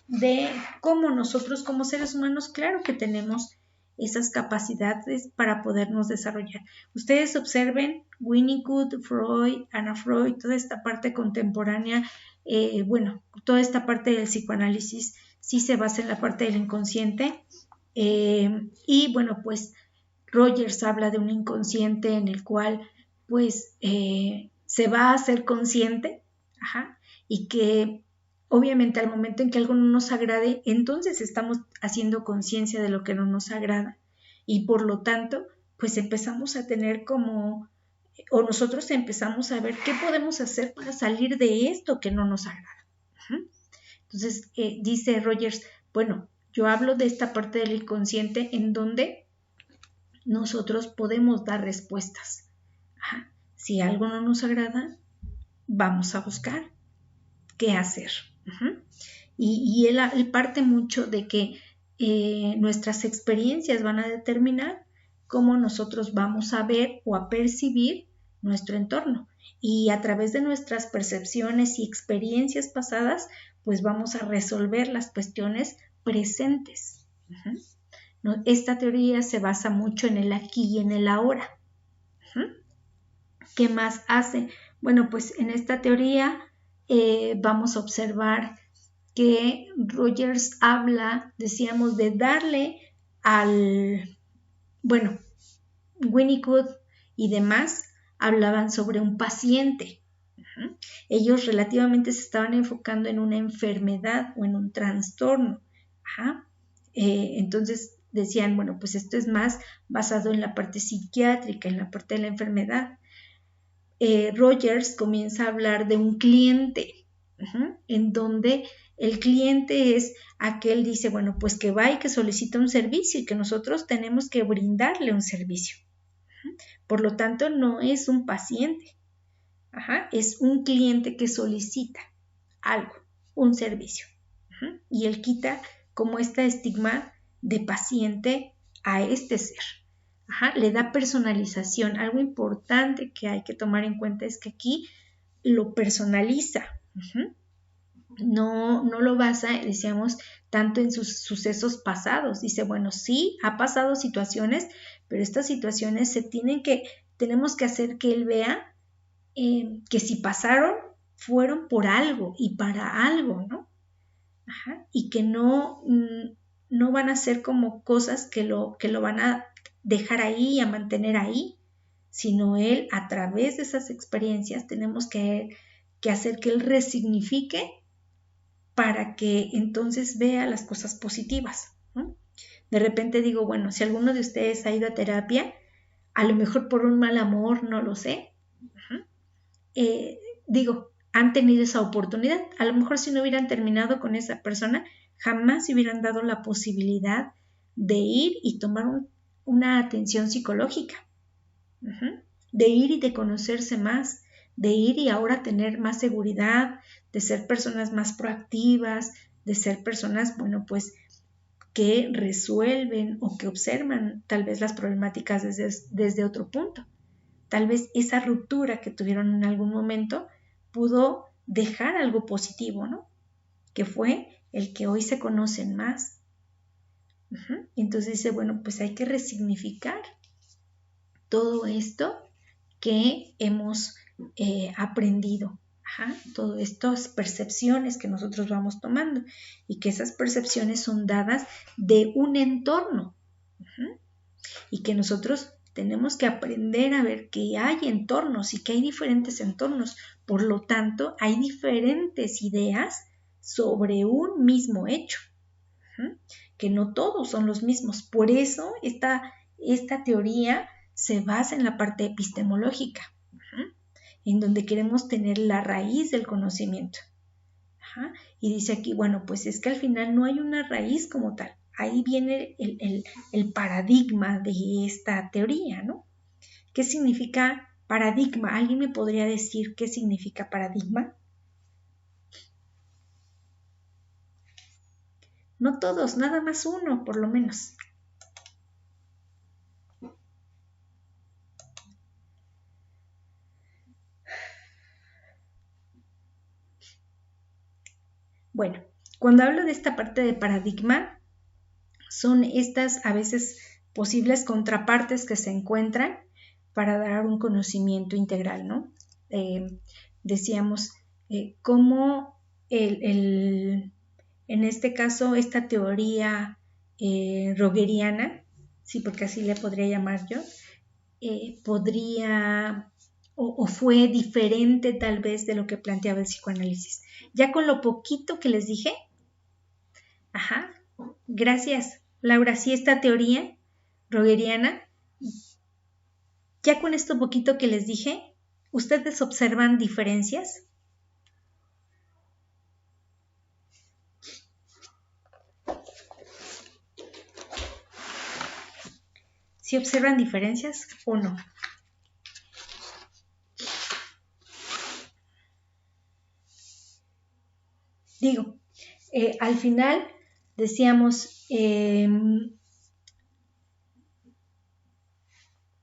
de cómo nosotros como seres humanos, claro que tenemos esas capacidades para podernos desarrollar. Ustedes observen Winnicott, Freud, Anna Freud, toda esta parte contemporánea, toda esta parte del psicoanálisis sí se basa en la parte del inconsciente, y bueno, pues Rogers habla de un inconsciente en el cual pues se va a hacer consciente, y que obviamente al momento en que algo no nos agrade, entonces estamos haciendo conciencia de lo que no nos agrada y por lo tanto pues empezamos a tener o nosotros empezamos a ver qué podemos hacer para salir de esto que no nos agrada. Entonces dice Rogers, bueno, yo hablo de esta parte del inconsciente en donde nosotros podemos dar respuestas. Si algo no nos agrada, vamos a buscar qué hacer. Y él parte mucho de que nuestras experiencias van a determinar cómo nosotros vamos a ver o a percibir nuestro entorno. Y a través de nuestras percepciones y experiencias pasadas, pues vamos a resolver las cuestiones presentes. Esta teoría se basa mucho en el aquí y en el ahora. ¿Qué más hace? Bueno, pues en esta teoría vamos a observar que Rogers habla, decíamos, de darle Winnicott y demás hablaban sobre un paciente. Ellos relativamente se estaban enfocando en una enfermedad o en un trastorno. Entonces decían, bueno, pues esto es más basado en la parte psiquiátrica, en la parte de la enfermedad. Rogers comienza a hablar de un cliente, en donde el cliente es aquel, dice, bueno, pues que va y que solicita un servicio y que nosotros tenemos que brindarle un servicio. Por lo tanto, no es un paciente, es un cliente que solicita algo, un servicio. Y él quita como este estigma de paciente a este ser. Le da personalización. Algo importante que hay que tomar en cuenta es que aquí lo personaliza. No lo basa, decíamos, tanto en sus sucesos pasados. Dice, bueno, sí, ha pasado situaciones, pero estas situaciones tenemos que hacer que él vea que si pasaron, fueron por algo y para algo, ¿no? Y que no van a ser como cosas que lo van a dejar ahí y a mantener ahí, sino él, a través de esas experiencias, tenemos que hacer que él resignifique para que entonces vea las cosas positivas, ¿no? De repente digo, bueno, si alguno de ustedes ha ido a terapia, a lo mejor por un mal amor, no lo sé, han tenido esa oportunidad. A lo mejor si no hubieran terminado con esa persona, jamás se hubieran dado la posibilidad de ir y tomar una atención psicológica, de ir y de conocerse más, de ir y ahora tener más seguridad, de ser personas más proactivas, de ser personas, bueno, pues que resuelven o que observan tal vez las problemáticas desde otro punto. Tal vez esa ruptura que tuvieron en algún momento pudo dejar algo positivo, ¿no? Que fue el que hoy se conocen más. Entonces dice, bueno, pues hay que resignificar todo esto que hemos aprendido, todas estas percepciones que nosotros vamos tomando y que esas percepciones son dadas de un entorno, y que nosotros tenemos que aprender a ver que hay entornos y que hay diferentes entornos. Por lo tanto, hay diferentes ideas sobre un mismo hecho, que no todos son los mismos. Por eso esta teoría se basa en la parte epistemológica, en donde queremos tener la raíz del conocimiento. Y dice aquí, bueno, pues es que al final no hay una raíz como tal. Ahí viene el paradigma de esta teoría, ¿no? ¿Qué significa Paradigma. ¿Alguien me podría decir qué significa paradigma? No todos, nada más uno, por lo menos. Bueno, cuando hablo de esta parte de paradigma, son estas a veces posibles contrapartes que se encuentran para dar un conocimiento integral, ¿no? Decíamos cómo en este caso esta teoría rogeriana, sí, porque así le podría llamar yo, podría o fue diferente tal vez de lo que planteaba el psicoanálisis. Ya con lo poquito que les dije, gracias Laura, sí, esta teoría rogeriana, ya con esto poquito que les dije, ¿ustedes observan diferencias? ¿Sí observan diferencias o no? Digo, al final decíamos,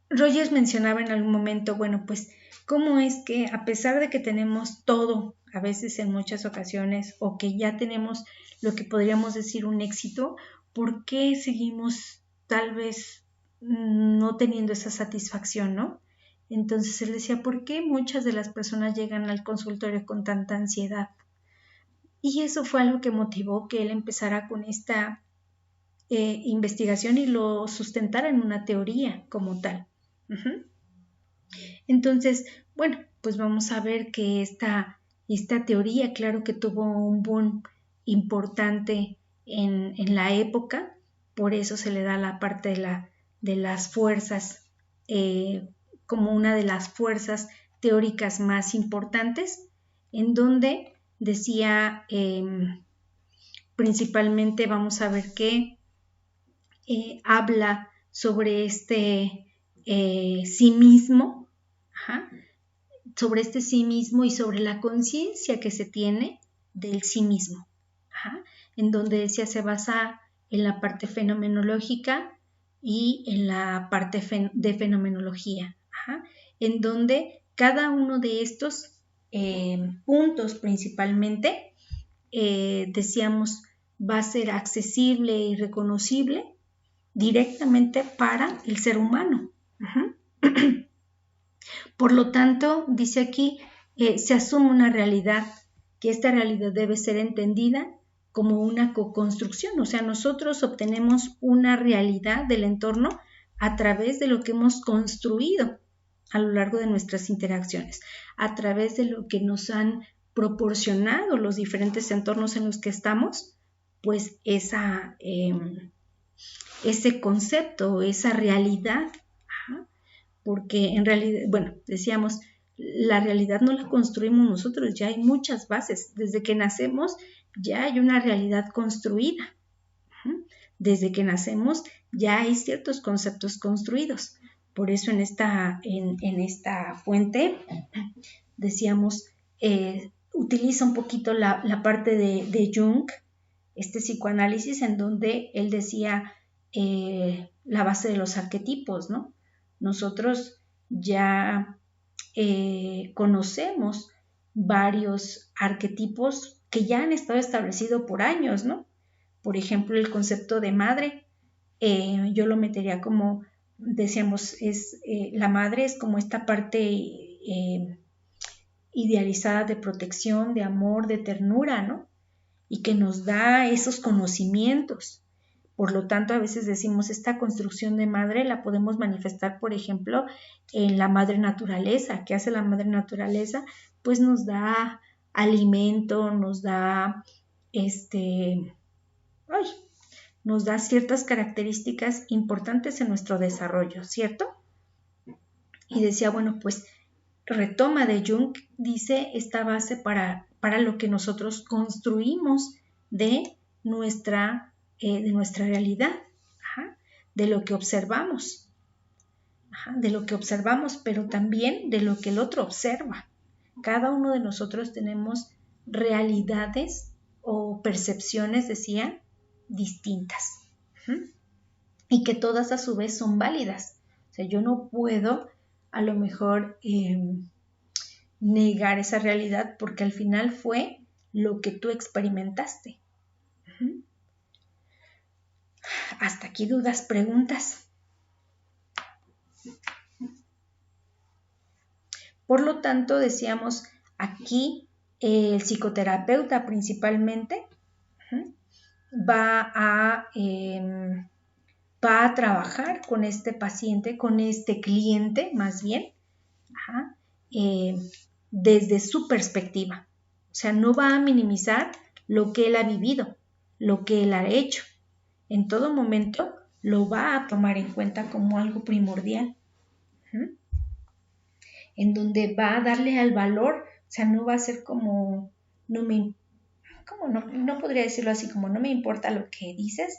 Rogers mencionaba en algún momento, bueno, pues, ¿cómo es que a pesar de que tenemos todo, a veces en muchas ocasiones, o que ya tenemos lo que podríamos decir un éxito, ¿por qué seguimos tal vez no teniendo esa satisfacción, no? Entonces él decía, ¿por qué muchas de las personas llegan al consultorio con tanta ansiedad? Y eso fue algo que motivó que él empezara con esta investigación y lo sustentara en una teoría como tal. Entonces, bueno, pues vamos a ver que esta teoría, claro que tuvo un boom importante en la época, por eso se le da la parte de las fuerzas como una de las fuerzas teóricas más importantes, en donde decía principalmente, vamos a ver que habla sobre este sí mismo, sobre este sí mismo y sobre la conciencia que se tiene del sí mismo, en donde decía se basa en la parte fenomenológica y en la parte de fenomenología, en donde cada uno de estos puntos principalmente, decíamos, va a ser accesible y reconocible directamente para el ser humano. Por lo tanto, dice aquí, se asume una realidad, que esta realidad debe ser entendida como una co-construcción, o sea, nosotros obtenemos una realidad del entorno a través de lo que hemos construido a lo largo de nuestras interacciones, a través de lo que nos han proporcionado los diferentes entornos en los que estamos, pues ese concepto, esa realidad, porque en realidad, bueno, decíamos, la realidad no la construimos nosotros, ya hay muchas bases, desde que nacemos ya hay una realidad construida, desde que nacemos ya hay ciertos conceptos construidos, por eso en esta fuente decíamos, utiliza un poquito la parte de Jung, este psicoanálisis en donde él decía la base de los arquetipos, ¿no? Nosotros ya conocemos varios arquetipos que ya han estado establecidos por años, ¿no? Por ejemplo, el concepto de madre, yo lo metería como, decíamos, la madre es como esta parte idealizada de protección, de amor, de ternura, ¿no? Y que nos da esos conocimientos. Por lo tanto, a veces decimos, esta construcción de madre la podemos manifestar, por ejemplo, en la madre naturaleza. ¿Qué hace la madre naturaleza? Pues nos da alimento, nos da nos da ciertas características importantes en nuestro desarrollo, ¿cierto? Y decía, bueno, pues retoma de Jung, dice esta base para lo que nosotros construimos de nuestra realidad, de lo que observamos. de lo que observamos, pero también de lo que el otro observa. Cada uno de nosotros tenemos realidades o percepciones, decía, distintas. Y que todas a su vez son válidas. O sea, yo no puedo a lo mejor negar esa realidad porque al final fue lo que tú experimentaste. Hasta aquí dudas, preguntas. Por lo tanto, decíamos aquí el psicoterapeuta principalmente va a trabajar con este paciente, con este cliente más bien, desde su perspectiva. O sea, no va a minimizar lo que él ha vivido, lo que él ha hecho. En todo momento lo va a tomar en cuenta como algo primordial. En donde va a darle al valor, o sea, no va a ser como, no podría decirlo así, como no me importa lo que dices,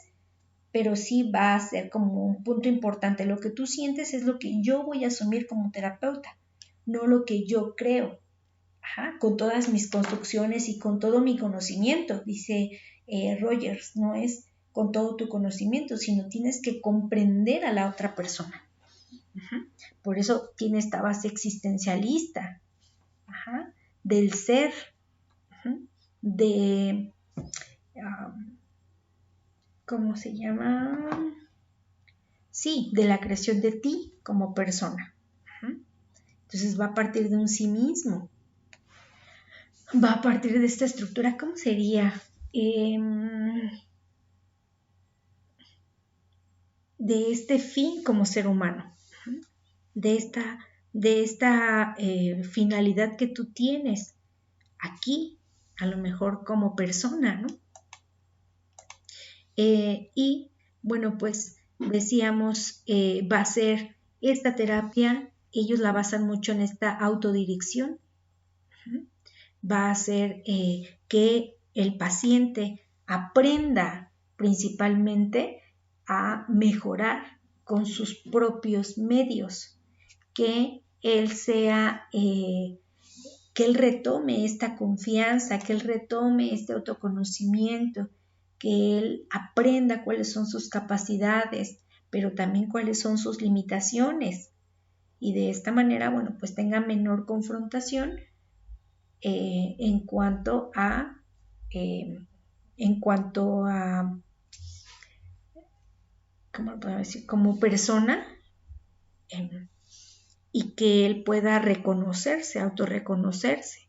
pero sí va a ser como un punto importante. Lo que tú sientes es lo que yo voy a asumir como terapeuta, no lo que yo creo, con todas mis construcciones y con todo mi conocimiento, dice Rogers, no es con todo tu conocimiento, sino tienes que comprender a la otra persona. Por eso tiene esta base existencialista, del ser, de, ¿cómo se llama? Sí, de la creación de ti como persona. Entonces va a partir de un sí mismo. Va a partir de esta estructura, ¿cómo sería? De este fin como ser humano, de esta finalidad que tú tienes aquí, a lo mejor como persona, ¿no? Y bueno, pues decíamos, va a ser esta terapia, ellos la basan mucho en esta autodirección, va a ser que el paciente aprenda principalmente a mejorar con sus propios medios, que él sea, que él retome esta confianza, que él retome este autoconocimiento, que él aprenda cuáles son sus capacidades, pero también cuáles son sus limitaciones. Y de esta manera, bueno, pues tenga menor confrontación en cuanto a ¿cómo lo puedo decir? Como persona, y que él pueda reconocerse, autorreconocerse,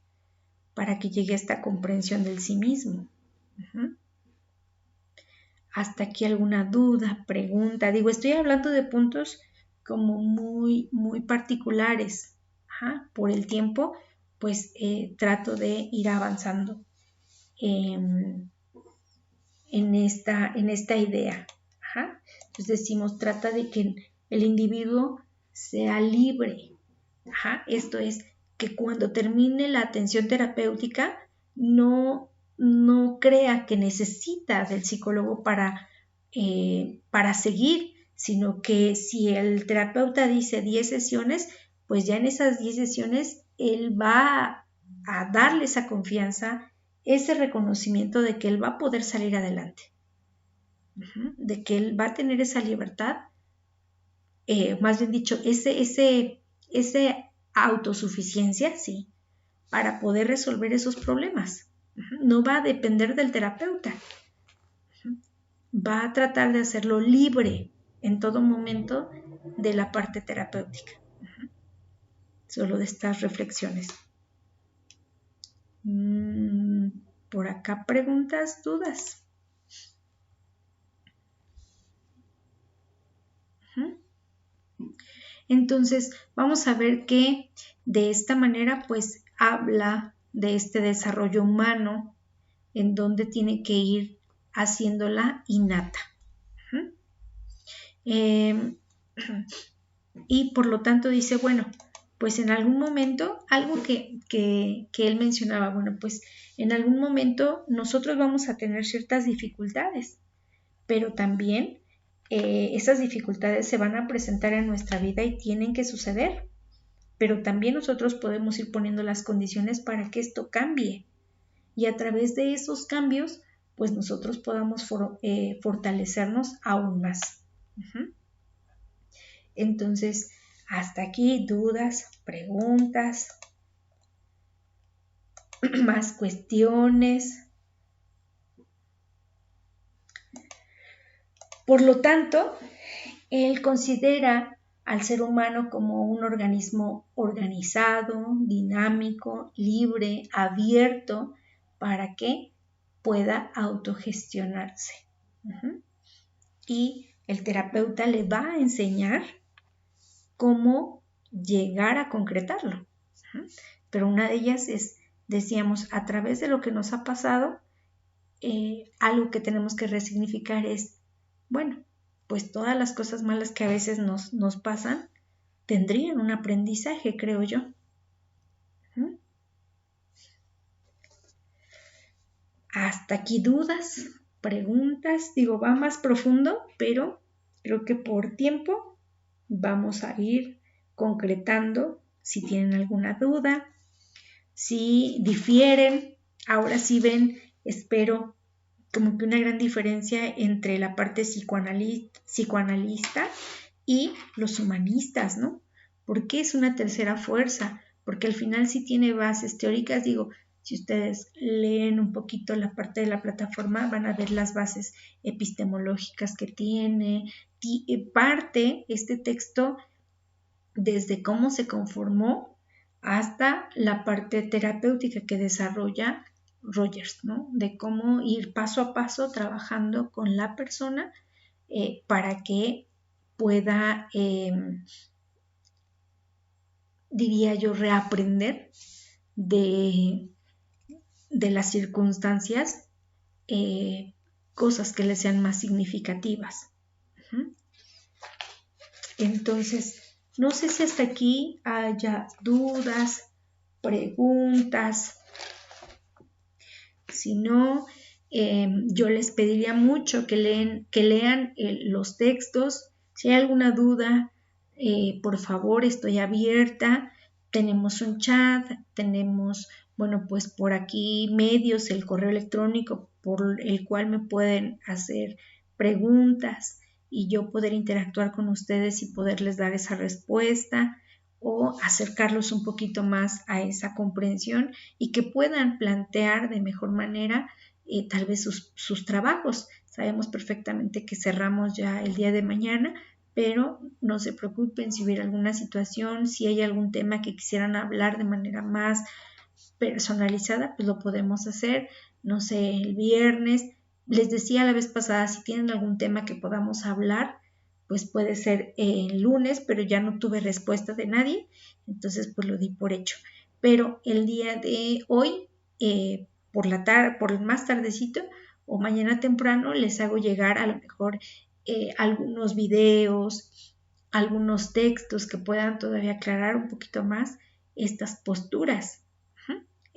para que llegue a esta comprensión del sí mismo. Hasta aquí alguna duda, pregunta. Digo, estoy hablando de puntos como muy, muy particulares. Por el tiempo, pues trato de ir avanzando en esta idea. Entonces decimos, trata de que el individuo sea libre. Esto es, que cuando termine la atención terapéutica no crea que necesita del psicólogo para seguir, sino que si el terapeuta dice 10 sesiones, pues ya en esas 10 sesiones él va a darle esa confianza, ese reconocimiento de que él va a poder salir adelante, de que él va a tener esa libertad, más bien dicho, ese autosuficiencia, sí, para poder resolver esos problemas. No va a depender del terapeuta. Va a tratar de hacerlo libre en todo momento de la parte terapéutica. Solo de estas reflexiones. Por acá preguntas, dudas. Entonces, vamos a ver que de esta manera, pues, habla de este desarrollo humano en donde tiene que ir haciéndola innata. Y por lo tanto dice, bueno, pues en algún momento, algo que él mencionaba, bueno, pues en algún momento nosotros vamos a tener ciertas dificultades, pero también esas dificultades se van a presentar en nuestra vida y tienen que suceder, pero también nosotros podemos ir poniendo las condiciones para que esto cambie y a través de esos cambios pues nosotros podamos fortalecernos aún más. Entonces, hasta aquí dudas, preguntas, más cuestiones. Por lo tanto, él considera al ser humano como un organismo organizado, dinámico, libre, abierto, para que pueda autogestionarse. Y el terapeuta le va a enseñar cómo llegar a concretarlo. Pero una de ellas es, decíamos, a través de lo que nos ha pasado, algo que tenemos que resignificar es, bueno, pues todas las cosas malas que a veces nos pasan tendrían un aprendizaje, creo yo. Hasta aquí dudas, preguntas, digo, va más profundo, pero creo que por tiempo vamos a ir concretando si tienen alguna duda, si difieren, ahora sí ven, espero, como que una gran diferencia entre la parte psicoanalista y los humanistas, ¿no? ¿Por qué es una tercera fuerza? Porque al final sí tiene bases teóricas, digo, si ustedes leen un poquito la parte de la plataforma, van a ver las bases epistemológicas que tiene, parte este texto desde cómo se conformó hasta la parte terapéutica que desarrolla Rogers, ¿no? De cómo ir paso a paso trabajando con la persona para que pueda, diría yo, reaprender de las circunstancias, cosas que le sean más significativas. Entonces, no sé si hasta aquí haya dudas, preguntas. Si no, yo les pediría mucho que lean los textos. Si hay alguna duda, por favor, estoy abierta. Tenemos un chat, tenemos, bueno, pues por aquí medios, el correo electrónico por el cual me pueden hacer preguntas y yo poder interactuar con ustedes y poderles dar esa respuesta o acercarlos un poquito más a esa comprensión y que puedan plantear de mejor manera tal vez sus trabajos. Sabemos perfectamente que cerramos ya el día de mañana, pero no se preocupen si hubiera alguna situación, si hay algún tema que quisieran hablar de manera más personalizada, pues lo podemos hacer, no sé, el viernes. Les decía la vez pasada, si tienen algún tema que podamos hablar, pues puede ser el lunes, pero ya no tuve respuesta de nadie, entonces pues lo di por hecho. Pero el día de hoy, por la tarde, por más tardecito o mañana temprano, les hago llegar a lo mejor algunos videos, algunos textos que puedan todavía aclarar un poquito más estas posturas.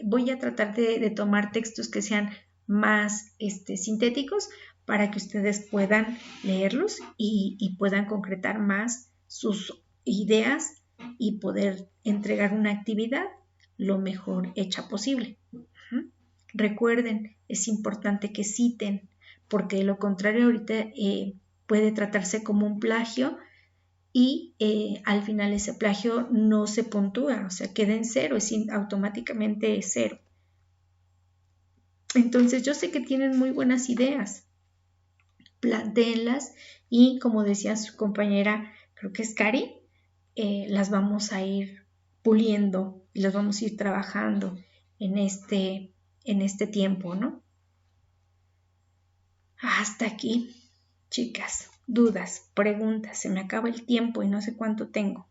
Voy a tratar de tomar textos que sean más sintéticos para que ustedes puedan leerlos y puedan concretar más sus ideas y poder entregar una actividad lo mejor hecha posible. Recuerden, es importante que citen, porque de lo contrario ahorita puede tratarse como un plagio y al final ese plagio no se puntúa, o sea, queda en cero, es automáticamente cero. Entonces yo sé que tienen muy buenas ideas, plantéenlas y como decía su compañera, creo que es Cari, las vamos a ir puliendo y las vamos a ir trabajando en este tiempo, ¿no? Hasta aquí, chicas, dudas, preguntas, se me acaba el tiempo y no sé cuánto tengo.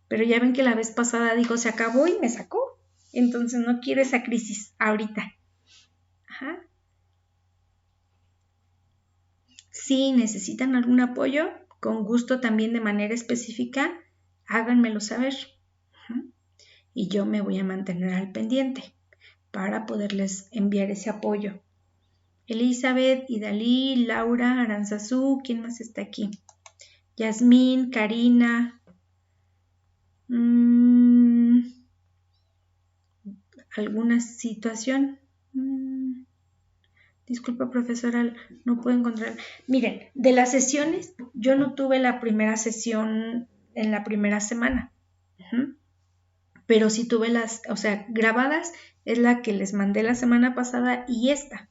Pero ya ven que la vez pasada dijo se acabó y me sacó. Entonces no quiero esa crisis ahorita. Ajá. Si necesitan algún apoyo, con gusto también de manera específica, háganmelo saber. Y yo me voy a mantener al pendiente para poderles enviar ese apoyo Elizabeth, Idalí, Laura, Aranzazú, ¿quién más está aquí? Yasmín, Karina, ¿alguna situación? Disculpa, profesora, no puedo encontrar. Miren, de las sesiones, yo no tuve la primera sesión en la primera semana. Pero sí tuve las, o sea, grabadas, es la que les mandé la semana pasada y esta.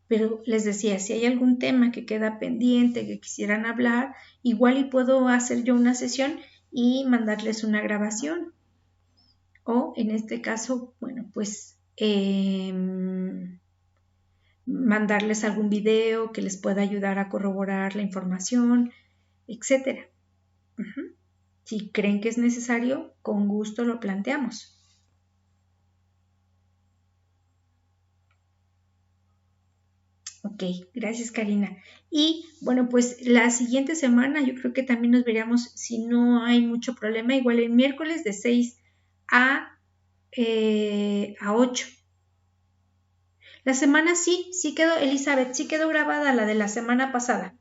Pero les decía, si hay algún tema que queda pendiente, que quisieran hablar, igual y puedo hacer yo una sesión y mandarles una grabación. O en este caso, bueno, pues mandarles algún video que les pueda ayudar a corroborar la información, etcétera. Si creen que es necesario, con gusto lo planteamos. Ok, gracias Karina. Y bueno, pues la siguiente semana yo creo que también nos veríamos, si no hay mucho problema, igual el miércoles de 6 a 8. La semana sí quedó, Elizabeth, sí quedó grabada la de la semana pasada.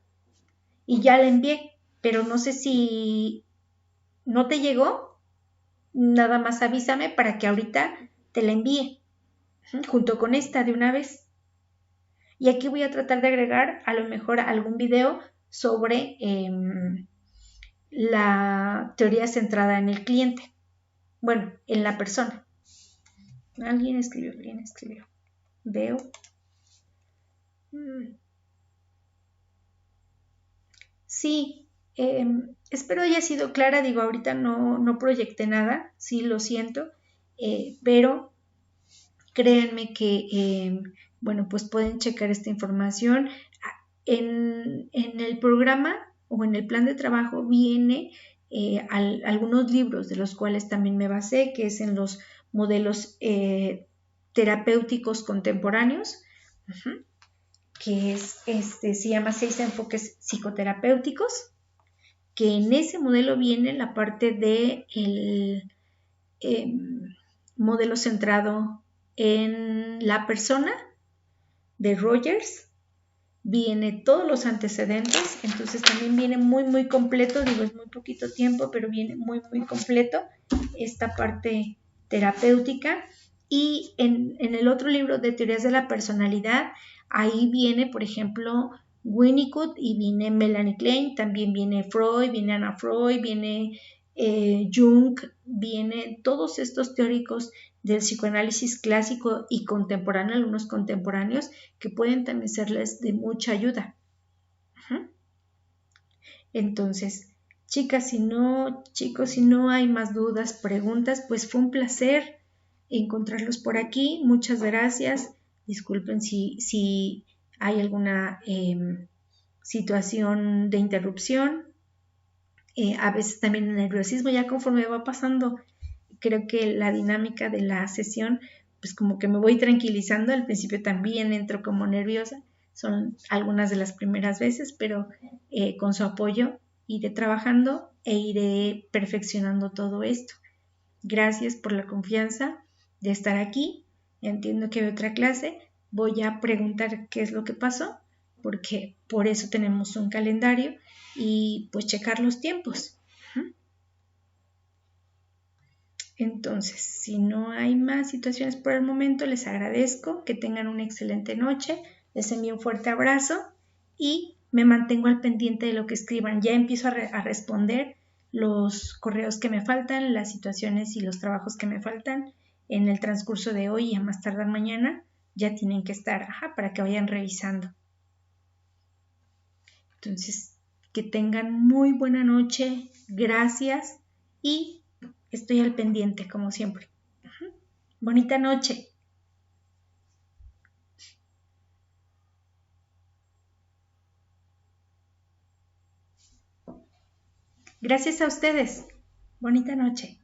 Y ya la envié, pero no sé si no te llegó, nada más avísame para que ahorita te la envíe, junto con esta de una vez. Y aquí voy a tratar de agregar a lo mejor algún video sobre la teoría centrada en el cliente. Bueno, en la persona. Alguien escribió. Veo. Sí, espero haya sido clara. Digo, ahorita no proyecté nada. Sí, lo siento. Pero créanme que, bueno, pues pueden checar esta información. En el programa o en el plan de trabajo viene algunos libros de los cuales también me basé, que es en los modelos terapéuticos contemporáneos, que es, se llama 6 enfoques psicoterapéuticos, que en ese modelo viene la parte de el modelo centrado en la persona de Rogers. Viene todos los antecedentes, entonces también viene muy completo, digo, es muy poquito tiempo, pero viene muy completo esta parte terapéutica. Y en el otro libro de teorías de la personalidad, ahí viene, por ejemplo, Winnicott y viene Melanie Klein, también viene Freud, viene Anna Freud, viene Jung, vienen todos estos teóricos del psicoanálisis clásico y contemporáneo, algunos contemporáneos, que pueden también serles de mucha ayuda. Entonces, chicas, chicos, si no hay más dudas, preguntas, pues fue un placer encontrarlos por aquí. Muchas gracias. Disculpen si hay alguna situación de interrupción. A veces también el nerviosismo, ya conforme va pasando, creo que la dinámica de la sesión, pues como que me voy tranquilizando. Al principio también entro como nerviosa, son algunas de las primeras veces, pero con su apoyo iré trabajando e iré perfeccionando todo esto. Gracias por la confianza de estar aquí. Entiendo que hay otra clase. Voy a preguntar qué es lo que pasó, porque por eso tenemos un calendario y pues checar los tiempos. Entonces, si no hay más situaciones por el momento, les agradezco, que tengan una excelente noche, les envío un fuerte abrazo y me mantengo al pendiente de lo que escriban. Ya empiezo a responder los correos que me faltan, las situaciones y los trabajos que me faltan en el transcurso de hoy y a más tardar mañana. Ya tienen que estar, para que vayan revisando. Entonces, que tengan muy buena noche, gracias y estoy al pendiente como siempre. Bonita noche. Gracias a ustedes. Bonita noche.